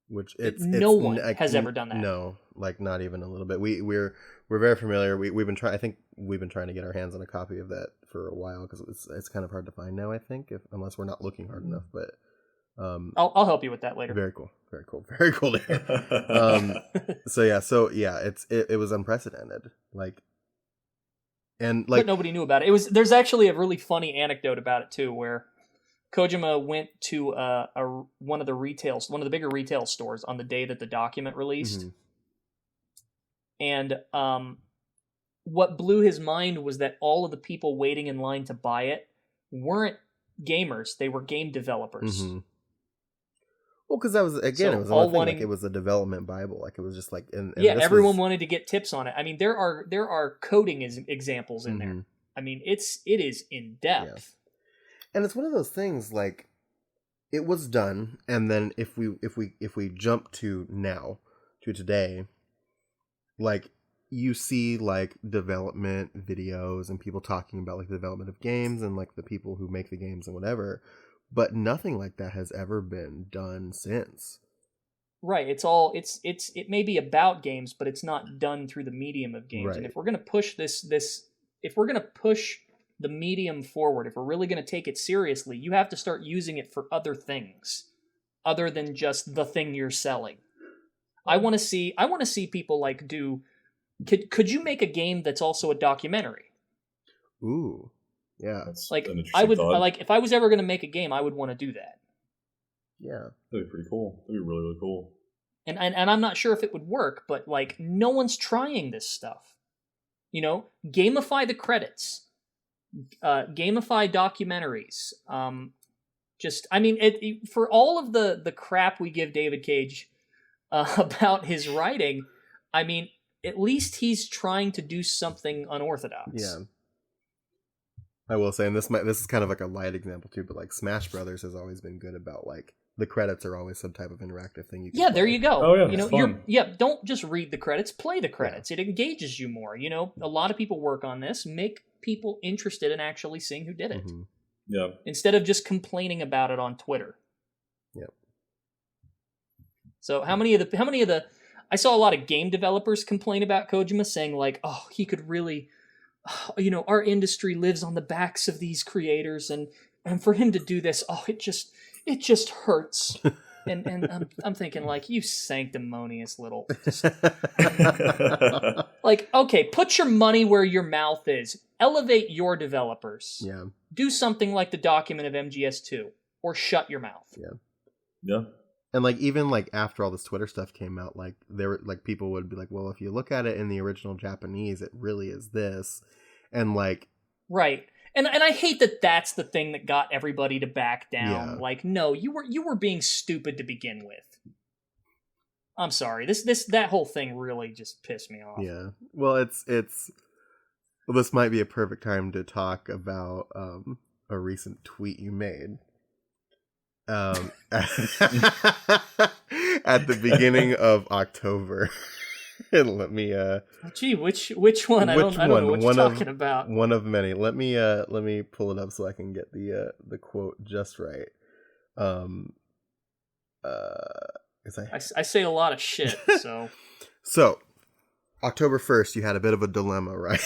Which no one has ever done that. No, like not even a little bit. We're very familiar. We've been trying. I think we've been trying to get our hands on a copy of that for a while because it's kind of hard to find now. I think unless we're not looking hard enough. But I'll help you with that later. Very cool. To hear. So yeah, it was unprecedented. But nobody knew about it. There's actually a really funny anecdote about it too, where Kojima went to one of the bigger retail stores on the day that the document released. Mm-hmm. And what blew his mind was that all of the people waiting in line to buy it weren't gamers; they were game developers. Mm-hmm. Well, because that was it was all thing, it was a development Bible. Like it was just like, and everyone wanted to get tips on it. I mean, there are coding examples in there. I mean, it is in depth. Yeah. And it's one of those things like it was done, and then if we jump to today, like you see like development videos and people talking about like the development of games and like the people who make the games and whatever, but nothing like that has ever been done since. Right. It may be about games, but it's not done through the medium of games. Right. And if we're going to push if we're going to push the medium forward, if we're really going to take it seriously, you have to start using it for other things other than just the thing you're selling. I want to see people like do. Could you make a game that's also a documentary? Ooh, yeah. That's like I would thought. Like if I was ever going to make a game, I would want to do that. Yeah, that'd be pretty cool. That'd be really, really cool. And I'm not sure if it would work, but like no one's trying this stuff. You know, gamify the credits, gamify documentaries. For all of the crap we give David Cage about his writing, I mean, at least he's trying to do something unorthodox. Yeah. I will say, and this is kind of like a light example too, but like Smash Brothers has always been good about like the credits are always some type of interactive thing you can play. There you go. Oh yeah, don't just read the credits, play the credits. Yeah. It engages you more. You know, a lot of people work on this, make people interested in actually seeing who did it. Mm-hmm. Yeah. Instead of just complaining about it on Twitter. Yep. So how many of the I saw a lot of game developers complain about Kojima, saying like, "Oh, he could really, our industry lives on the backs of these creators, and for him to do this, it just hurts." and I'm thinking like, you sanctimonious little, like, okay, put your money where your mouth is. Elevate your developers. Yeah. Do something like the document of MGS2, or shut your mouth. Yeah. Yeah. And like, even like after all this Twitter stuff came out, like there were like people would be like, well, if you look at it in the original Japanese, it really is this. And like, right. And I hate that that's the thing that got everybody to back down. Yeah. Like, no, you were being stupid to begin with. I'm sorry. That whole thing really just pissed me off. Yeah. Well, well, this might be a perfect time to talk about a recent tweet you made. At the beginning of October. And let me gee, which one? I don't know what you're talking about. One of many. Let me pull it up so I can get the quote just right. I say a lot of shit, so So October 1st, you had a bit of a dilemma, Ryan.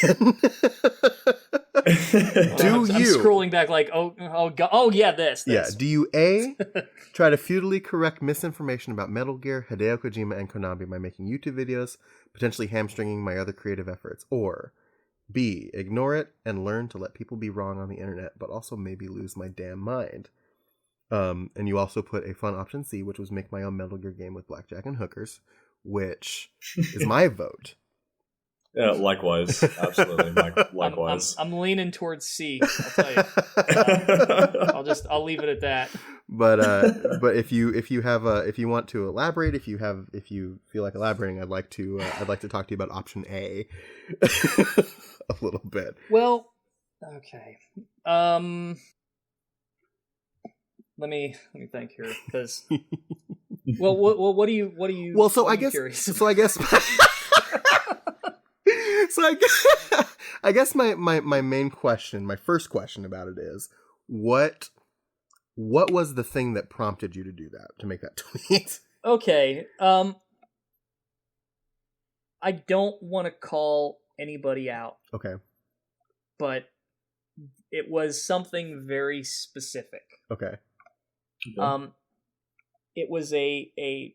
I'm scrolling back like, oh yeah, this. Yeah. Do you A, try to futilely correct misinformation about Metal Gear, Hideo Kojima, and Konami by making YouTube videos, potentially hamstringing my other creative efforts? Or B, ignore it and learn to let people be wrong on the internet, but also maybe lose my damn mind? And you also put a fun option C, which was make my own Metal Gear game with blackjack and hookers, which is my vote. Yeah, likewise. Absolutely. Likewise. I'm leaning towards C. I'll tell you. I'll leave it at that. But if you want to elaborate, if you feel like elaborating, I'd like to talk to you about option A a little bit. Well, okay. Let me think here, because what do you? Well, so I guess my main question, my first question about it is, what was the thing that prompted you to do that, to make that tweet? Okay. I don't want to call anybody out. Okay. But it was something very specific. Okay. It was a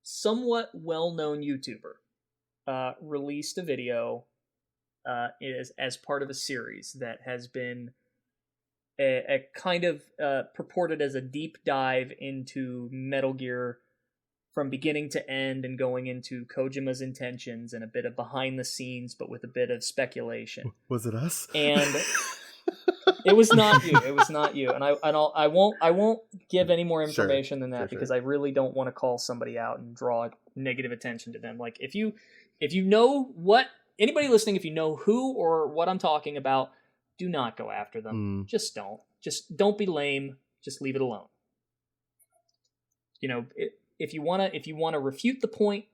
somewhat well-known YouTuber released a video as part of a series that has been a kind of purported as a deep dive into Metal Gear from beginning to end, and going into Kojima's intentions and a bit of behind the scenes, but with a bit of speculation. Was it us? And it was not you. It was not you. And I won't give any more information than that, because I really don't want to call somebody out and draw negative attention to them. Like, if you know what, anybody listening, if you know who or what I'm talking about, do not go after them. Just don't be lame. Just leave it alone. You know, if you want to refute the point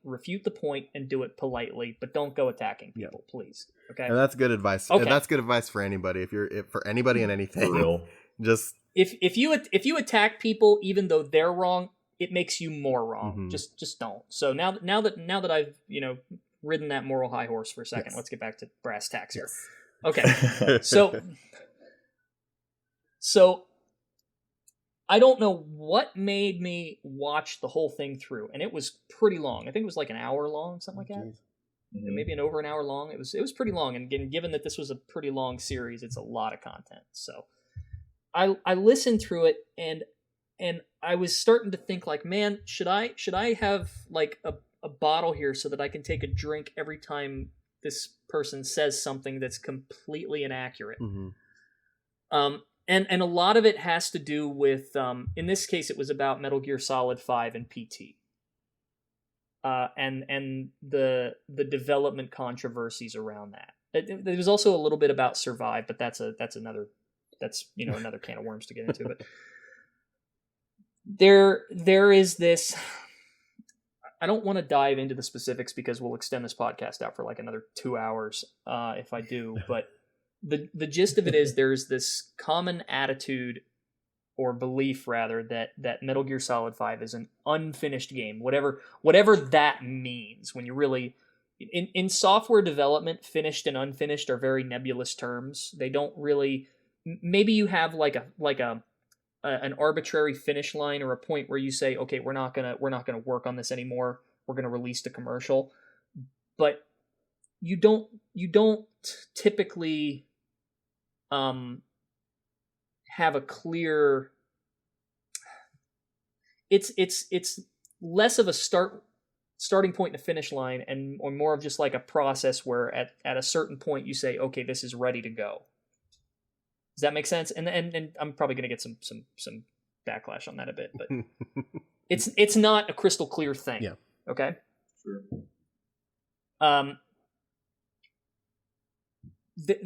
and do it politely, but don't go attacking people, please. Okay. And that's good advice. Okay. And that's good advice for anybody. For anybody and anything. For real. Just if you attack people even though they're wrong, it makes you more wrong. Mm-hmm. Just don't. So now that I've, ridden that moral high horse for a second, let's get back to brass tacks here. Okay. So I don't know what made me watch the whole thing through, and it was pretty long. I think it was like an hour long, something like that. Mm-hmm. Maybe over an hour long. It was pretty long, and again, given that this was a pretty long series, it's a lot of content. So I listened through it, and I was starting to think like, man, should I have like a bottle here so that I can take a drink every time this person says something that's completely inaccurate? Mm-hmm. And a lot of it has to do with, in this case, it was about Metal Gear Solid 5 and PT. And the development controversies around that. There was also a little bit about Survive, but that's another can of worms to get into. But there is this. I don't want to dive into the specifics because we'll extend this podcast out for like another 2 hours if I do. But the gist of it is there's this common attitude or belief rather, that Metal Gear Solid 5 is an unfinished game, whatever that means. When you really in software development, finished and unfinished are very nebulous terms. They don't really. Maybe you have like an arbitrary finish line or a point where you say, okay, we're not gonna work on this anymore. We're gonna release the commercial, but you don't typically have a clear. It's less of a starting point and a finish line, or more of just like a process where at a certain point you say, okay, this is ready to go. Does that make sense? And I'm probably going to get some backlash on that a bit, but it's not a crystal clear thing. Yeah. Okay. Sure.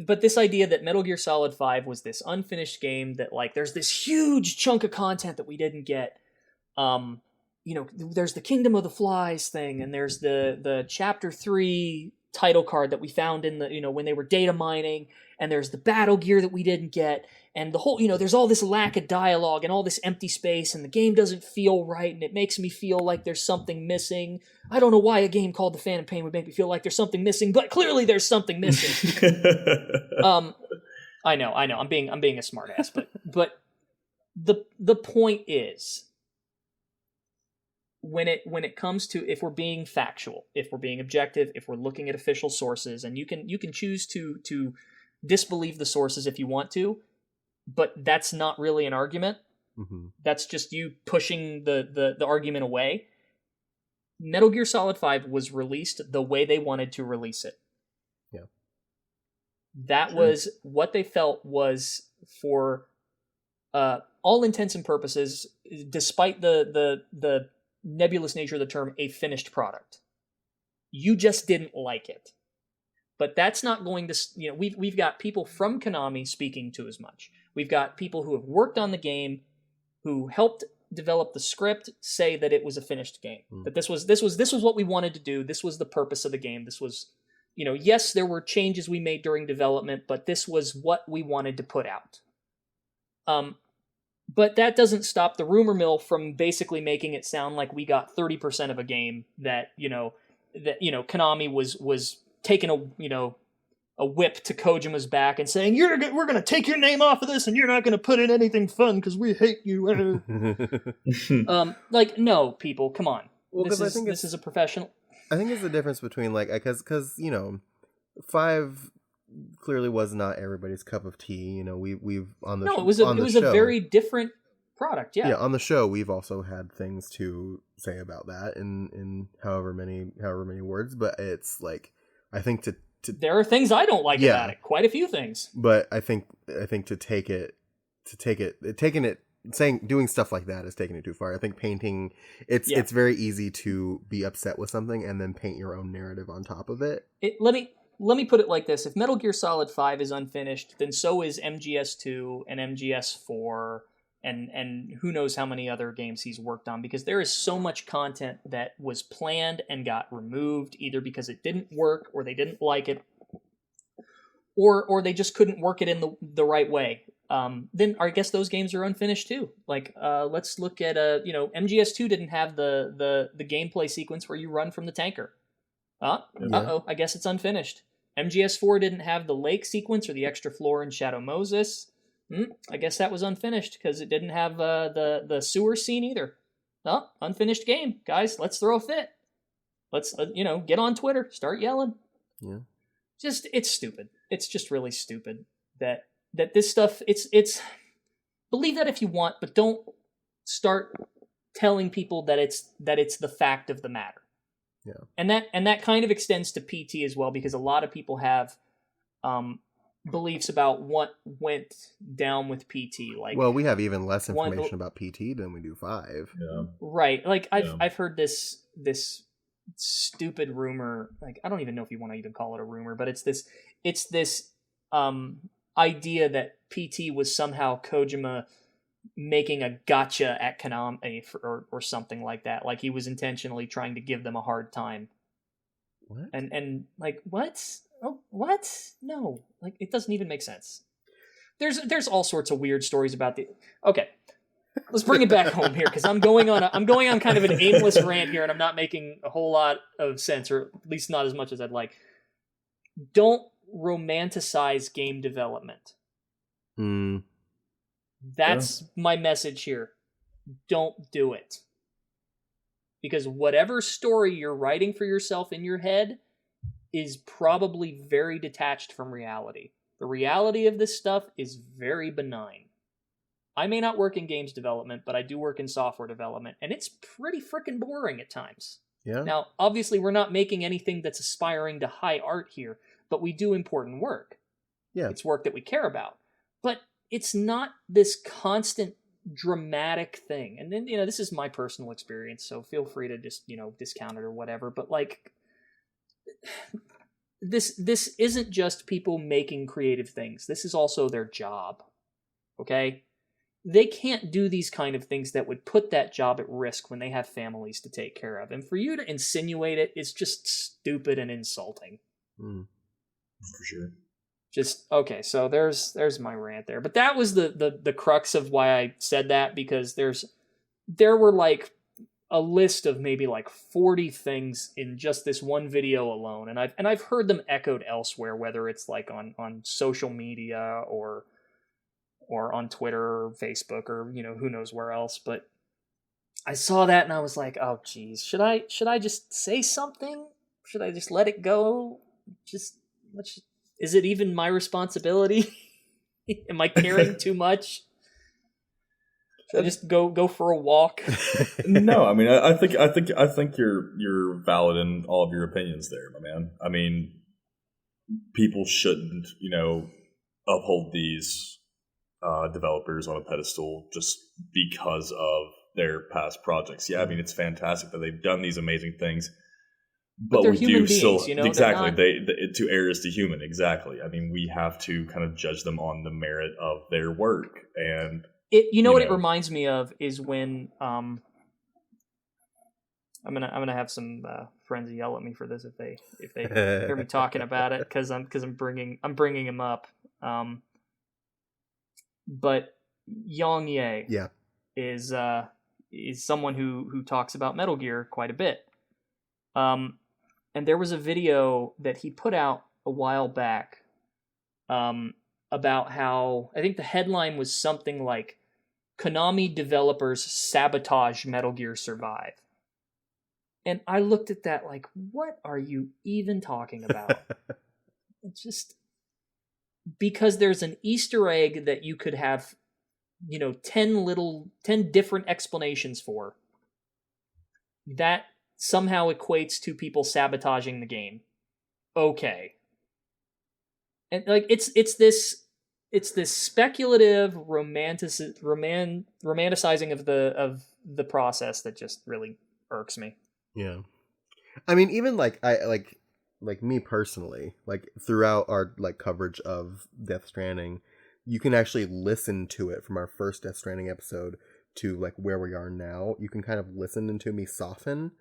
But this idea that Metal Gear Solid 5 was this unfinished game that like there's this huge chunk of content that we didn't get. There's the Kingdom of the Flies thing, and there's the Chapter 3 title card that we found in the when they were data mining, and there's the battle gear that we didn't get, and the whole there's all this lack of dialogue and all this empty space, and the game doesn't feel right, and it makes me feel like there's something missing. I don't know why a game called The Phantom Pain would make me feel like there's something missing, but clearly there's something missing. I know I'm being a smartass, but the point is, when it comes to, if we're being factual, if we're being objective, if we're looking at official sources, and you can choose to disbelieve the sources if you want to, but that's not really an argument. Mm-hmm. That's just you pushing the argument away. Metal Gear Solid 5 was released the way they wanted to release it. Yeah. That was what they felt was, for all intents and purposes, despite the nebulous nature of the term, a finished product. You just didn't like it. But that's not going to, we've got people from Konami speaking to as much. We've got people who have worked on the game, who helped develop the script, say that it was a finished game. That this was what we wanted to do. This was the purpose of the game. This was, yes, there were changes we made during development, but this was what we wanted to put out. But that doesn't stop the rumor mill from basically making it sound like we got 30% of a game that Konami was taking a whip to Kojima's back and saying, we're going to take your name off of this, and you're not going to put in anything fun because we hate you. No, people, come on. Well, this is a professional. I think it's the difference between because 5 clearly was not everybody's cup of tea. We've on the it was a very different product. Yeah. Yeah, on the show we've also had things to say about that in however many words, but it's like, I think to there are things I don't like about it. Quite a few things. But I think doing stuff like that is taking it too far. I think painting, it's very easy to be upset with something and then paint your own narrative on top of it. Let me put it like this. If Metal Gear Solid 5 is unfinished, then so is MGS2 and MGS4 and who knows how many other games he's worked on, because there is so much content that was planned and got removed, either because it didn't work or they didn't like it, or they just couldn't work it in the right way. Then I guess those games are unfinished too. Let's look at MGS2 didn't have the gameplay sequence where you run from the tanker. I guess it's unfinished. MGS4 didn't have the lake sequence or the extra floor in Shadow Moses. I guess that was unfinished because it didn't have the sewer scene either. Unfinished game, guys. Let's throw a fit. Let's get on Twitter, start yelling. Yeah. It's stupid. It's just really stupid that this stuff. It's believe that if you want, but don't start telling people that it's the fact of the matter. Yeah. And that kind of extends to PT as well, because a lot of people have beliefs about what went down with PT. We have even less information about PT than we do 5. Yeah. Right. I've heard this stupid rumor. I don't even know if you want to even call it a rumor, but it's this idea that PT was somehow Kojima making a gotcha at Konami or something like that. Like he was intentionally trying to give them a hard time. What? And what? Oh, what? No. It doesn't even make sense. There's all sorts of weird stories about Okay. let's bring it back home here, because I'm going on kind of an aimless rant here, and I'm not making a whole lot of sense, or at least not as much as I'd like. Don't romanticize game development. That's my message here. Don't do it. Because whatever story you're writing for yourself in your head is probably very detached from reality. The reality of this stuff is very benign. I may not work in games development, but I do work in software development, and it's pretty freaking boring at times. Yeah. Now, obviously, we're not making anything that's aspiring to high art here, but we do important work. Yeah. It's work that we care about. But it's not this constant dramatic thing. And then, this is my personal experience, so feel free to just, discount it or whatever. But like, this isn't just people making creative things. This is also their job. Okay? They can't do these kind of things that would put that job at risk when they have families to take care of. And for you to insinuate it is just stupid and insulting. For sure. Just, okay, so there's my rant there. But that was the crux of why I said that, because there were like a list of maybe like 40 things in just this one video alone. And I've heard them echoed elsewhere, whether it's like on social media or on Twitter or Facebook or, who knows where else. But I saw that and I was like, oh geez, should I just say something? Should I just let it go? Is it even my responsibility? Am I caring too much? Should I just go for a walk? No, I mean, I think you're valid in all of your opinions there, my man. I mean, people shouldn't, uphold these developers on a pedestal just because of their past projects. Yeah, I mean, it's fantastic that they've done these amazing things. But they're we human do beings, still exactly. not... To err is to human. Exactly. I mean, we have to kind of judge them on the merit of their work, and what it reminds me of is when I'm gonna have some friends yell at me for this if they hear me talking about it, because I'm bringing him up. But Yang Ye is someone who talks about Metal Gear quite a bit. And there was a video that he put out a while back about how, I think the headline was something like, Konami developers sabotage Metal Gear Survive. And I looked at that like, what are you even talking about? It's just because there's an Easter egg that you could have, 10 different explanations for. That somehow equates to people sabotaging the game. Okay. And like it's this speculative romanticizing of the process that just really irks me. Yeah. I mean, even like me personally, like throughout our like coverage of Death Stranding, you can actually listen to it from our first Death Stranding episode to like where we are now. You can kind of listen to me soften,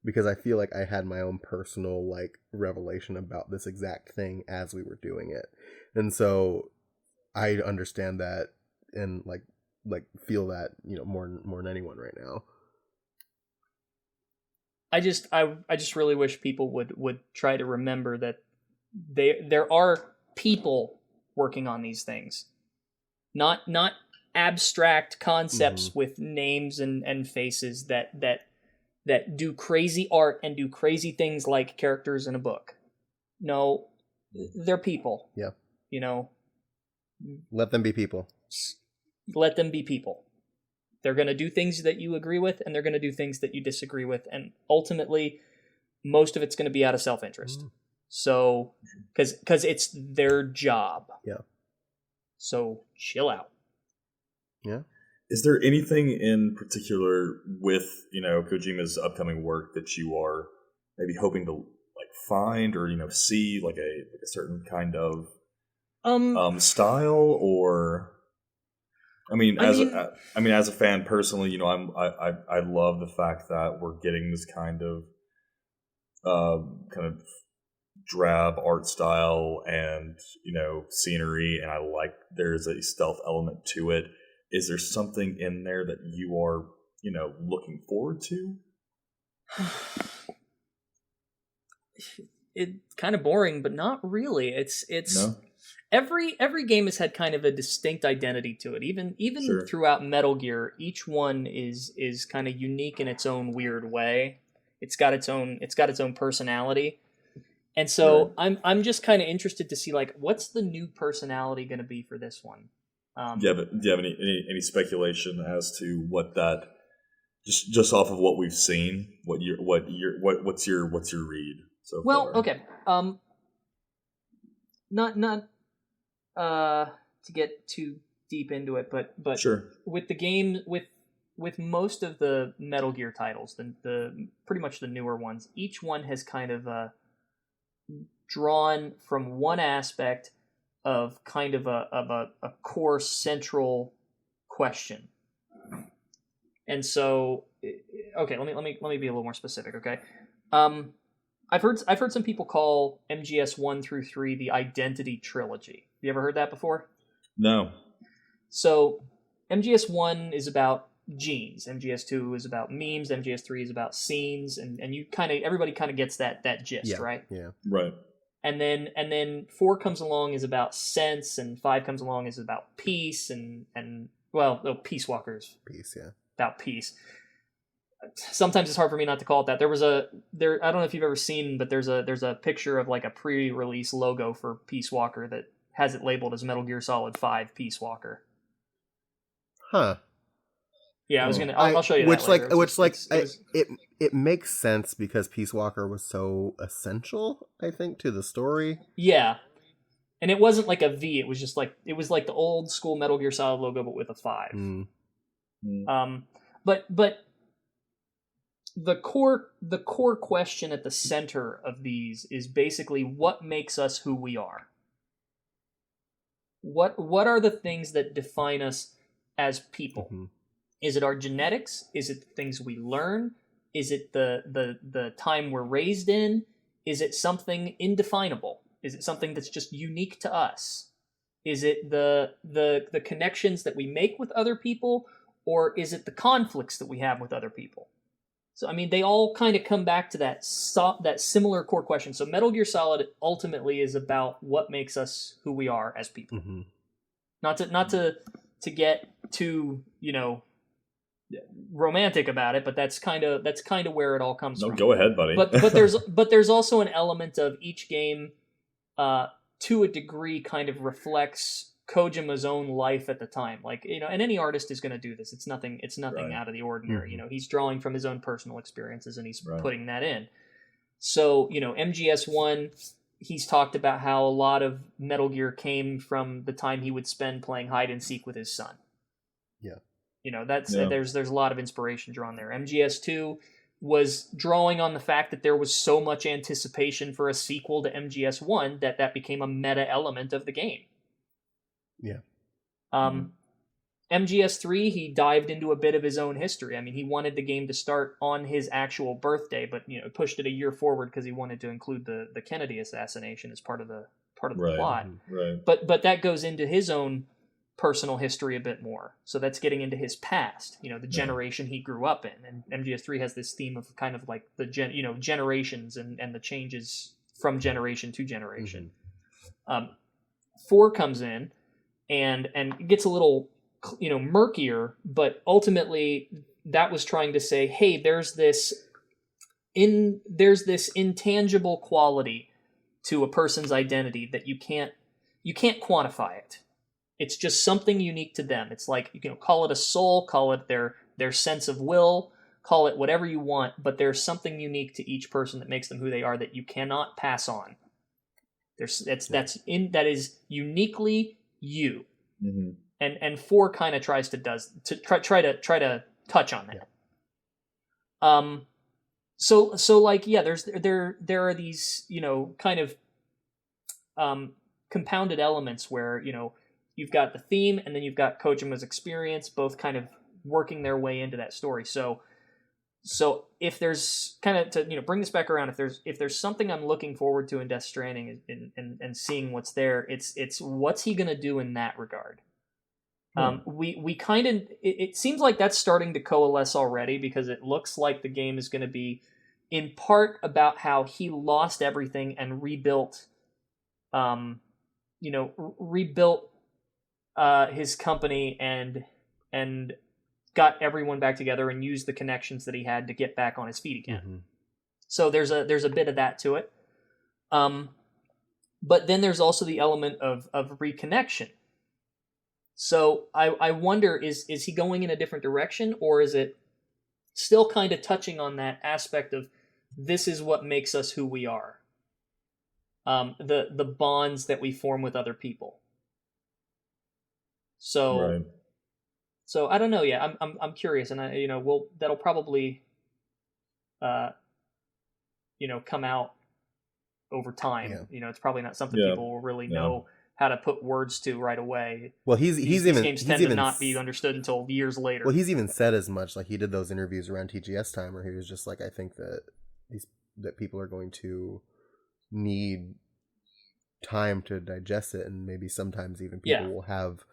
because I feel like I had my own personal like revelation about this exact thing as we were doing it. And so I understand that and like feel that, more than anyone right now. I just really wish people would try to remember that there are people working on these things. Not abstract concepts with names and faces that do crazy art and do crazy things like characters in a book. No, they're people. Yeah. Let them be people. Let them be people. They're going to do things that you agree with, and they're going to do things that you disagree with, and ultimately, most of it's going to be out of self-interest. So, because it's their job. Yeah. So, chill out. Yeah. Is there anything in particular with, Kojima's upcoming work that you are maybe hoping to like find or, see like a certain kind of style? Or as a fan personally, I love the fact that we're getting this kind of drab art style and, scenery, and I like there's a stealth element to it. is there something in there that you are, looking forward to? It's kind of boring, but not really. It's No? every game has had kind of a distinct identity to it. Even Sure. throughout Metal Gear, each one is kind of unique in its own weird way. It's got its own personality. And so Right. I'm just kind of interested to see, like, what's the new personality going to be for this one? Do you have any speculation as to what that, just off of what we've seen, what's your read so well, far? okay. Not to get too deep into it, but Sure. with the game, with most of the Metal Gear titles, the pretty much the newer ones, each one has kind of drawn from one aspect of kind of a core central question. And so, okay, let me be a little more specific. Okay, I've heard some people call MGS 1 through 3 the Identity Trilogy. You ever heard that before? No. So MGS 1 is about genes, MGS 2 is about memes, MGS 3 is about scenes, and everybody kind of gets that gist, right? Yeah. Right. And then 4 comes along is about sense, and 5 comes along is about peace, and Peace Walkers. Peace, yeah. About peace. Sometimes it's hard for me not to call it that. I don't know if you've ever seen, but there's a picture of like a pre-release logo for Peace Walker that has it labeled as Metal Gear Solid 5 Peace Walker. Huh. Yeah, I'll show you that later. It makes sense because Peace Walker was so essential, I think, to the story. Yeah. And it wasn't like a V, it was just like the old school Metal Gear Solid logo but with a 5. But the core question at the center of these is basically what makes us who we are. What are the things that define us as people? Mm-hmm. Is it our genetics? Is it the things we learn? Is it the time we're raised in? Is it something indefinable? Is it something that's just unique to us? Is it the connections that we make with other people, or is it the conflicts that we have with other people? So, I mean, they all kind of come back to that similar core question. So Metal Gear Solid ultimately is about what makes us who we are as people. Mm-hmm. Not to get too, romantic about it, but that's kind of where it all comes from. No, go ahead, buddy. But there's also an element of each game to a degree kind of reflects Kojima's own life at the time. Like, and any artist is going to do this. It's nothing right. out of the ordinary. Mm-hmm. He's drawing from his own personal experiences and he's right. putting that in. So, MGS1, he's talked about how a lot of Metal Gear came from the time he would spend playing hide and seek with his son. Yeah. There's a lot of inspiration drawn there. MGS2 was drawing on the fact that there was so much anticipation for a sequel to MGS1 that became a meta element of the game. Yeah. MGS3, he dived into a bit of his own history. I mean, he wanted the game to start on his actual birthday, but pushed it a year forward because he wanted to include the Kennedy assassination as part of the right. plot. Right. But that goes into his own personal history a bit more. So that's getting into his past, the generation he grew up in. And MGS3 has this theme of kind of like the generations and the changes from generation to generation. Mm-hmm. 4 comes in and gets a little murkier, but ultimately that was trying to say, hey, there's this intangible quality to a person's identity that you can't quantify it. It's just something unique to them. It's like, call it a soul, call it their sense of will, call it whatever you want, but there's something unique to each person that makes them who they are that you cannot pass on. That is uniquely you. Mm-hmm. And 4 kind of tries to try to touch on that. Yeah. So like, yeah, there are these, kind of compounded elements where, you've got the theme and then you've got Kojima's experience, both kind of working their way into that story. So if there's kind of, to bring this back around, if there's something I'm looking forward to in Death Stranding and seeing what's there, it's what's he going to do in that regard. We kind of it seems like that's starting to coalesce already, because it looks like the game is going to be in part about how he lost everything and rebuilt, rebuilt his company and got everyone back together and used the connections that he had to get back on his feet again. Mm-hmm. So there's a bit of that to it. But then there's also the element of reconnection. So I wonder, is he going in a different direction, or is it still kind of touching on that aspect of this is what makes us who we are? The bonds that we form with other people. So, right. So I don't know. Yeah, I'm curious, and that'll probably, come out over time. Yeah. It's probably not something people will really know how to put words to right away. Well, these games tend to not be understood until years later. Well, he's even said as much. Like, he did those interviews around TGS time where he was just like, I think that that people are going to need time to digest it, and maybe sometimes even people will have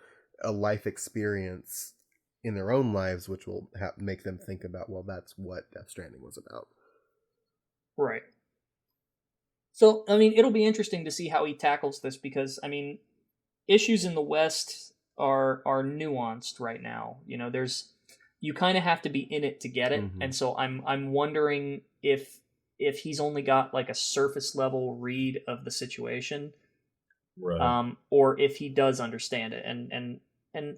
a life experience in their own lives which will make them think about, well, that's what Death Stranding was about. Right. So, I mean, it'll be interesting to see how he tackles this, because, I mean, issues in the West are nuanced right now. You kind of have to be in it to get it, mm-hmm. and so I'm wondering if he's only got like a surface level read of the situation, right. Or if he does understand it, and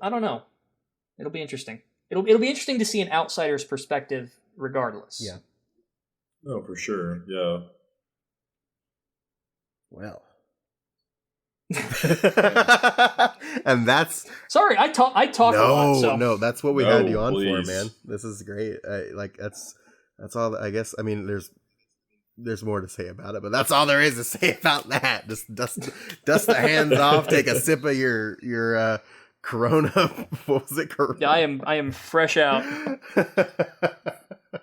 I don't know. It'll be interesting. It'll be interesting to see an outsider's perspective, regardless. Yeah. Oh, for sure. Yeah. Well. And that's sorry. I talk a lot. So. No, that's what we had you on for, man. This is great. That's all. I guess. I mean, there's more to say about it, but that's all there is to say about that. Just dust the hands off. Take a sip of your Corona. What was it? Corona? I am fresh out.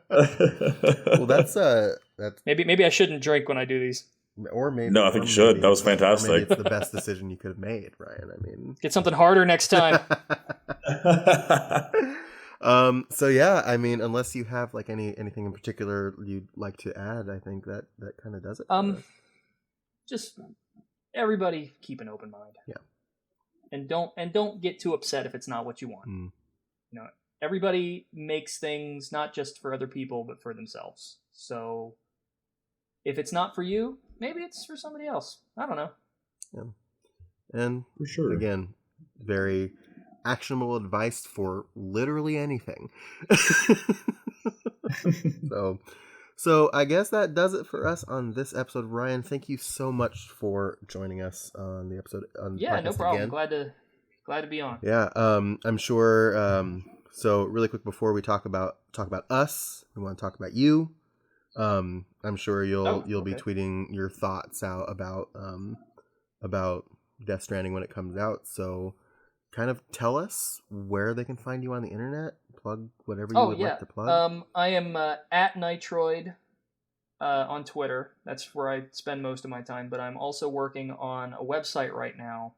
Well, that's maybe I shouldn't drink when I do these. Or maybe no, I think you should. That was fantastic. Maybe it's the best decision you could have made, Ryan. I mean, get something harder next time. So yeah, I mean, unless you have like anything in particular you'd like to add, I think that kind of does it. Just everybody keep an open mind. Yeah. And don't get too upset if it's not what you want. Mm. Everybody makes things not just for other people but for themselves. So if it's not for you, maybe it's for somebody else. I don't know. Yeah. And for sure, again, very actionable advice for literally anything. So I guess that does it for us on this episode. Ryan, thank you so much for joining us on the episode. Yeah, no problem. Again. Glad to be on. Yeah, I'm sure. So really quick before we talk about us, we want to talk about you. I'm sure you'll be tweeting your thoughts out about Death Stranding when it comes out. So kind of tell us where they can find you on the internet. Plug whatever you would like to plug. I am at Nitroid on Twitter. That's where I spend most of my time. But I'm also working on a website right now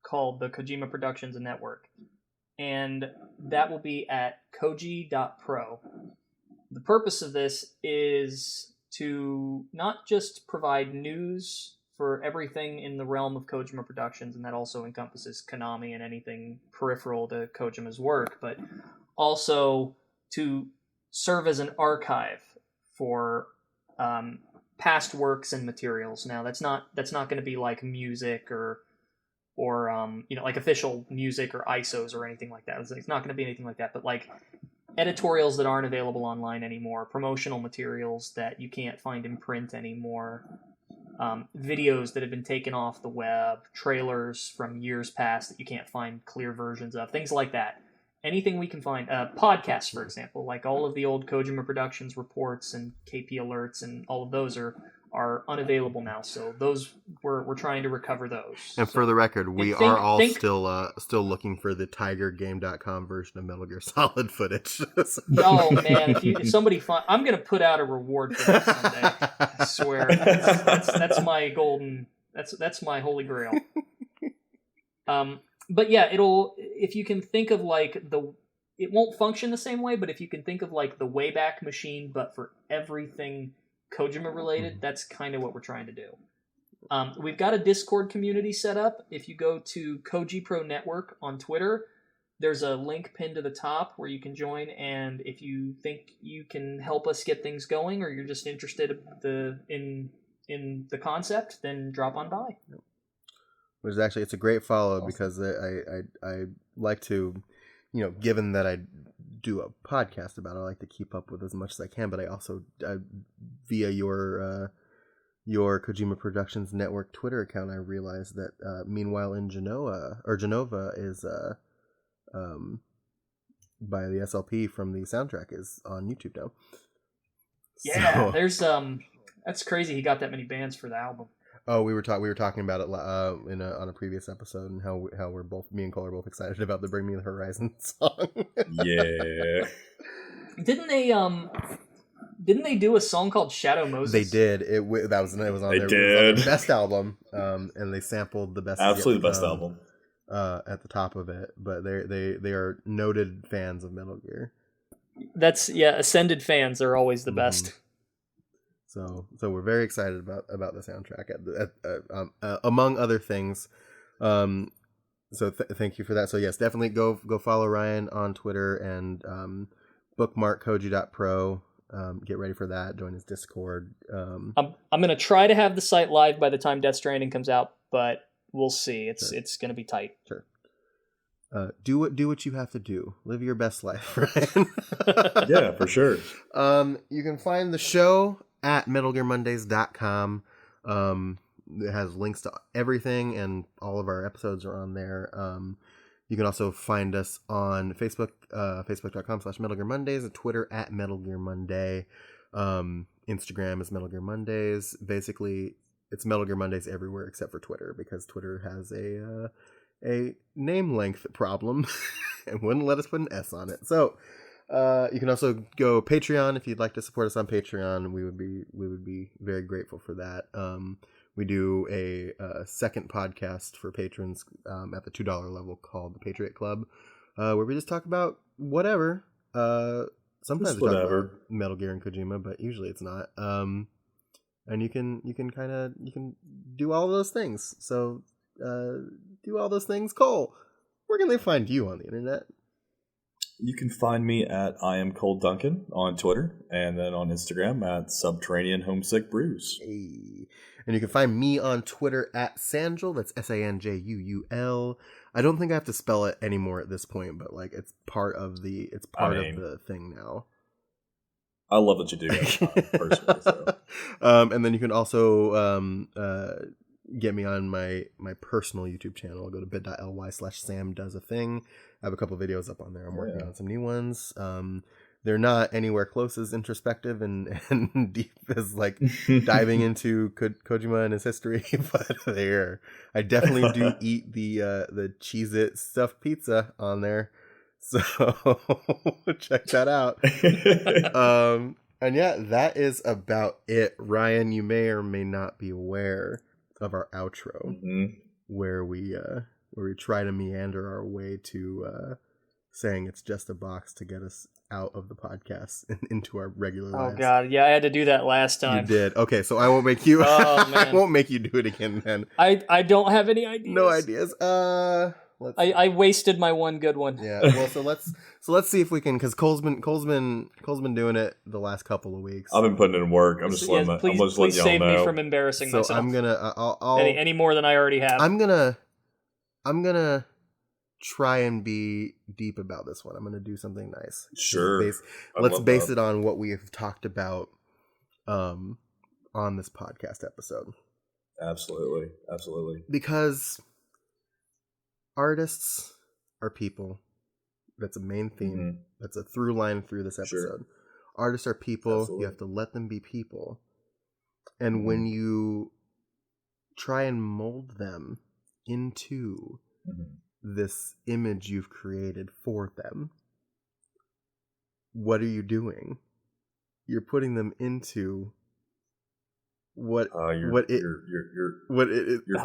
called the Kojima Productions Network. And that will be at koji.pro. The purpose of this is to not just provide news for everything in the realm of Kojima Productions, and that also encompasses Konami and anything peripheral to Kojima's work, but also to serve as an archive for past works and materials. Now, that's not going to be like music or like official music or ISOs or anything like that. It's not going to be anything like that, but like editorials that aren't available online anymore, promotional materials that you can't find in print anymore, videos that have been taken off the web, trailers from years past that you can't find clear versions of, things like that. Anything we can find. Podcasts, for example, like all of the old Kojima Productions reports and KP alerts and all of those are unavailable now. So those we're trying to recover those. And for the record, we are all still looking for the TigerGame.com version of Metal Gear Solid footage. Oh man, if somebody I'm going to put out a reward for that someday. I swear, that's my golden. That's my holy grail. But yeah, if you can think of like it won't function the same way, but if you can think of like the Wayback Machine, but for everything Kojima related, that's kind of what we're trying to do. We've got a Discord community set up. If you go to Koji Pro Network on Twitter, there's a link pinned to the top where you can join. And if you think you can help us get things going, or you're just interested in the concept, then drop on by. Which is actually, it's a great follow because I like to, given that I do a podcast about it, I like to keep up with as much as I can. But I also via your Kojima Productions Network Twitter account, I realized that Meanwhile in Genova is by the SLP from the soundtrack is on YouTube now. Yeah, so, there's that's crazy. He got that many bands for the album. Oh, we were talking about it on a previous episode, and how we're both, me and Cole are both excited about the Bring Me the Horizon song. Yeah. Didn't they do a song called Shadow Moses? They did. It was on their best album, and they sampled the best. Absolutely the best album. At the top of it, but they are noted fans of Metal Gear. That's Ascended fans are always the best. So we're very excited about the soundtrack among other things. So thank you for that. So yes, definitely go follow Ryan on Twitter and bookmark koji.pro. Get ready for that. Join his Discord. I'm gonna try to have the site live by the time Death Stranding comes out, but we'll see. It's gonna be tight. Sure. Do what you have to do. Live your best life, Ryan. Yeah, for sure. You can find the show at MetalGearMondays.com. It has links to everything, and all of our episodes are on there. You can also find us on Facebook, facebook.com/MetalGearMondays, and Twitter at MetalGearMonday. Instagram is Metal Gear Mondays. Basically, it's Metal Gear Mondays everywhere except for Twitter, because Twitter has a name length problem and wouldn't let us put an S on it. So you can also go Patreon if you'd like to support us on Patreon. We would be very grateful for that. We do a second podcast for patrons at the $2 level called the Patriot Club, where we just talk about whatever. Sometimes we talk about Metal Gear and Kojima, but usually it's not. And you can do all those things. So do all those things. Cole, where can they find you on the internet? You can find me at I am Cole Duncan on Twitter, and then on Instagram at Subterranean Homesick Brews. Hey. And you can find me on Twitter at Sanjul. That's SANJUUL. I don't think I have to spell it anymore at this point, but like it's part of the thing now. I love that you do that personally. So. And then you can also get me on my personal YouTube channel. I'll go to bit.ly/SamDoesAthing. I have a couple videos up on there. I'm working on some new ones. They're not anywhere close as introspective and deep as like diving into Kojima and his history, but I definitely do eat the Cheez-It stuffed pizza on there. So check that out. And yeah, that is about it. Ryan, you may or may not be aware of our outro, where we try to meander our way to saying it's just a box to get us out of the podcast and into our regular lives. Oh god, yeah, I had to do that last time. You did. Okay, so I won't make you. I won't make you do it again. Then I don't have any ideas. No ideas. I wasted my one good one. Yeah. Well, so let's see if we can, because Cole's been doing it the last couple of weeks. I've been putting in work. I'm just letting y'all know. Please save me from embarrassing myself. So I'm gonna I'll any more than I already have. I'm gonna try and be deep about this one. I'm gonna do something nice. Sure. Let's base it on what we have talked about on this podcast episode. Absolutely. Because artists are people. That's a main theme. That's a through line through this episode. Sure. Artists are people. Absolutely. You have to let them be people. And when you try and mold them into this image you've created for them, what are you doing? You're putting them into you're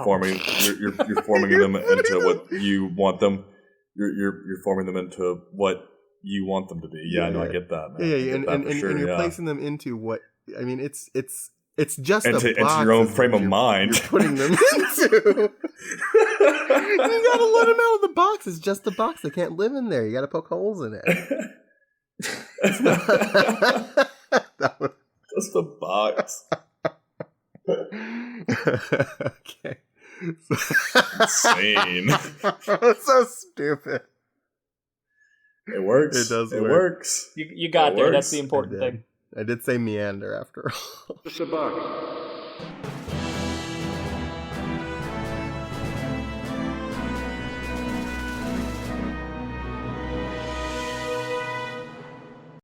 forming them into what you want them you're forming them into what you want them to be. Yeah, no, I get that, man. Yeah, and you're placing them into what I mean. It's just into your own frame of mind. You're putting them into. You gotta let them out of the box. It's just a box. They can't live in there. You gotta poke holes in it. Just a box. Okay. Insane. That's so stupid. It works. It does. It works. You got there. That's the important thing. I did say meander after all. Just a box.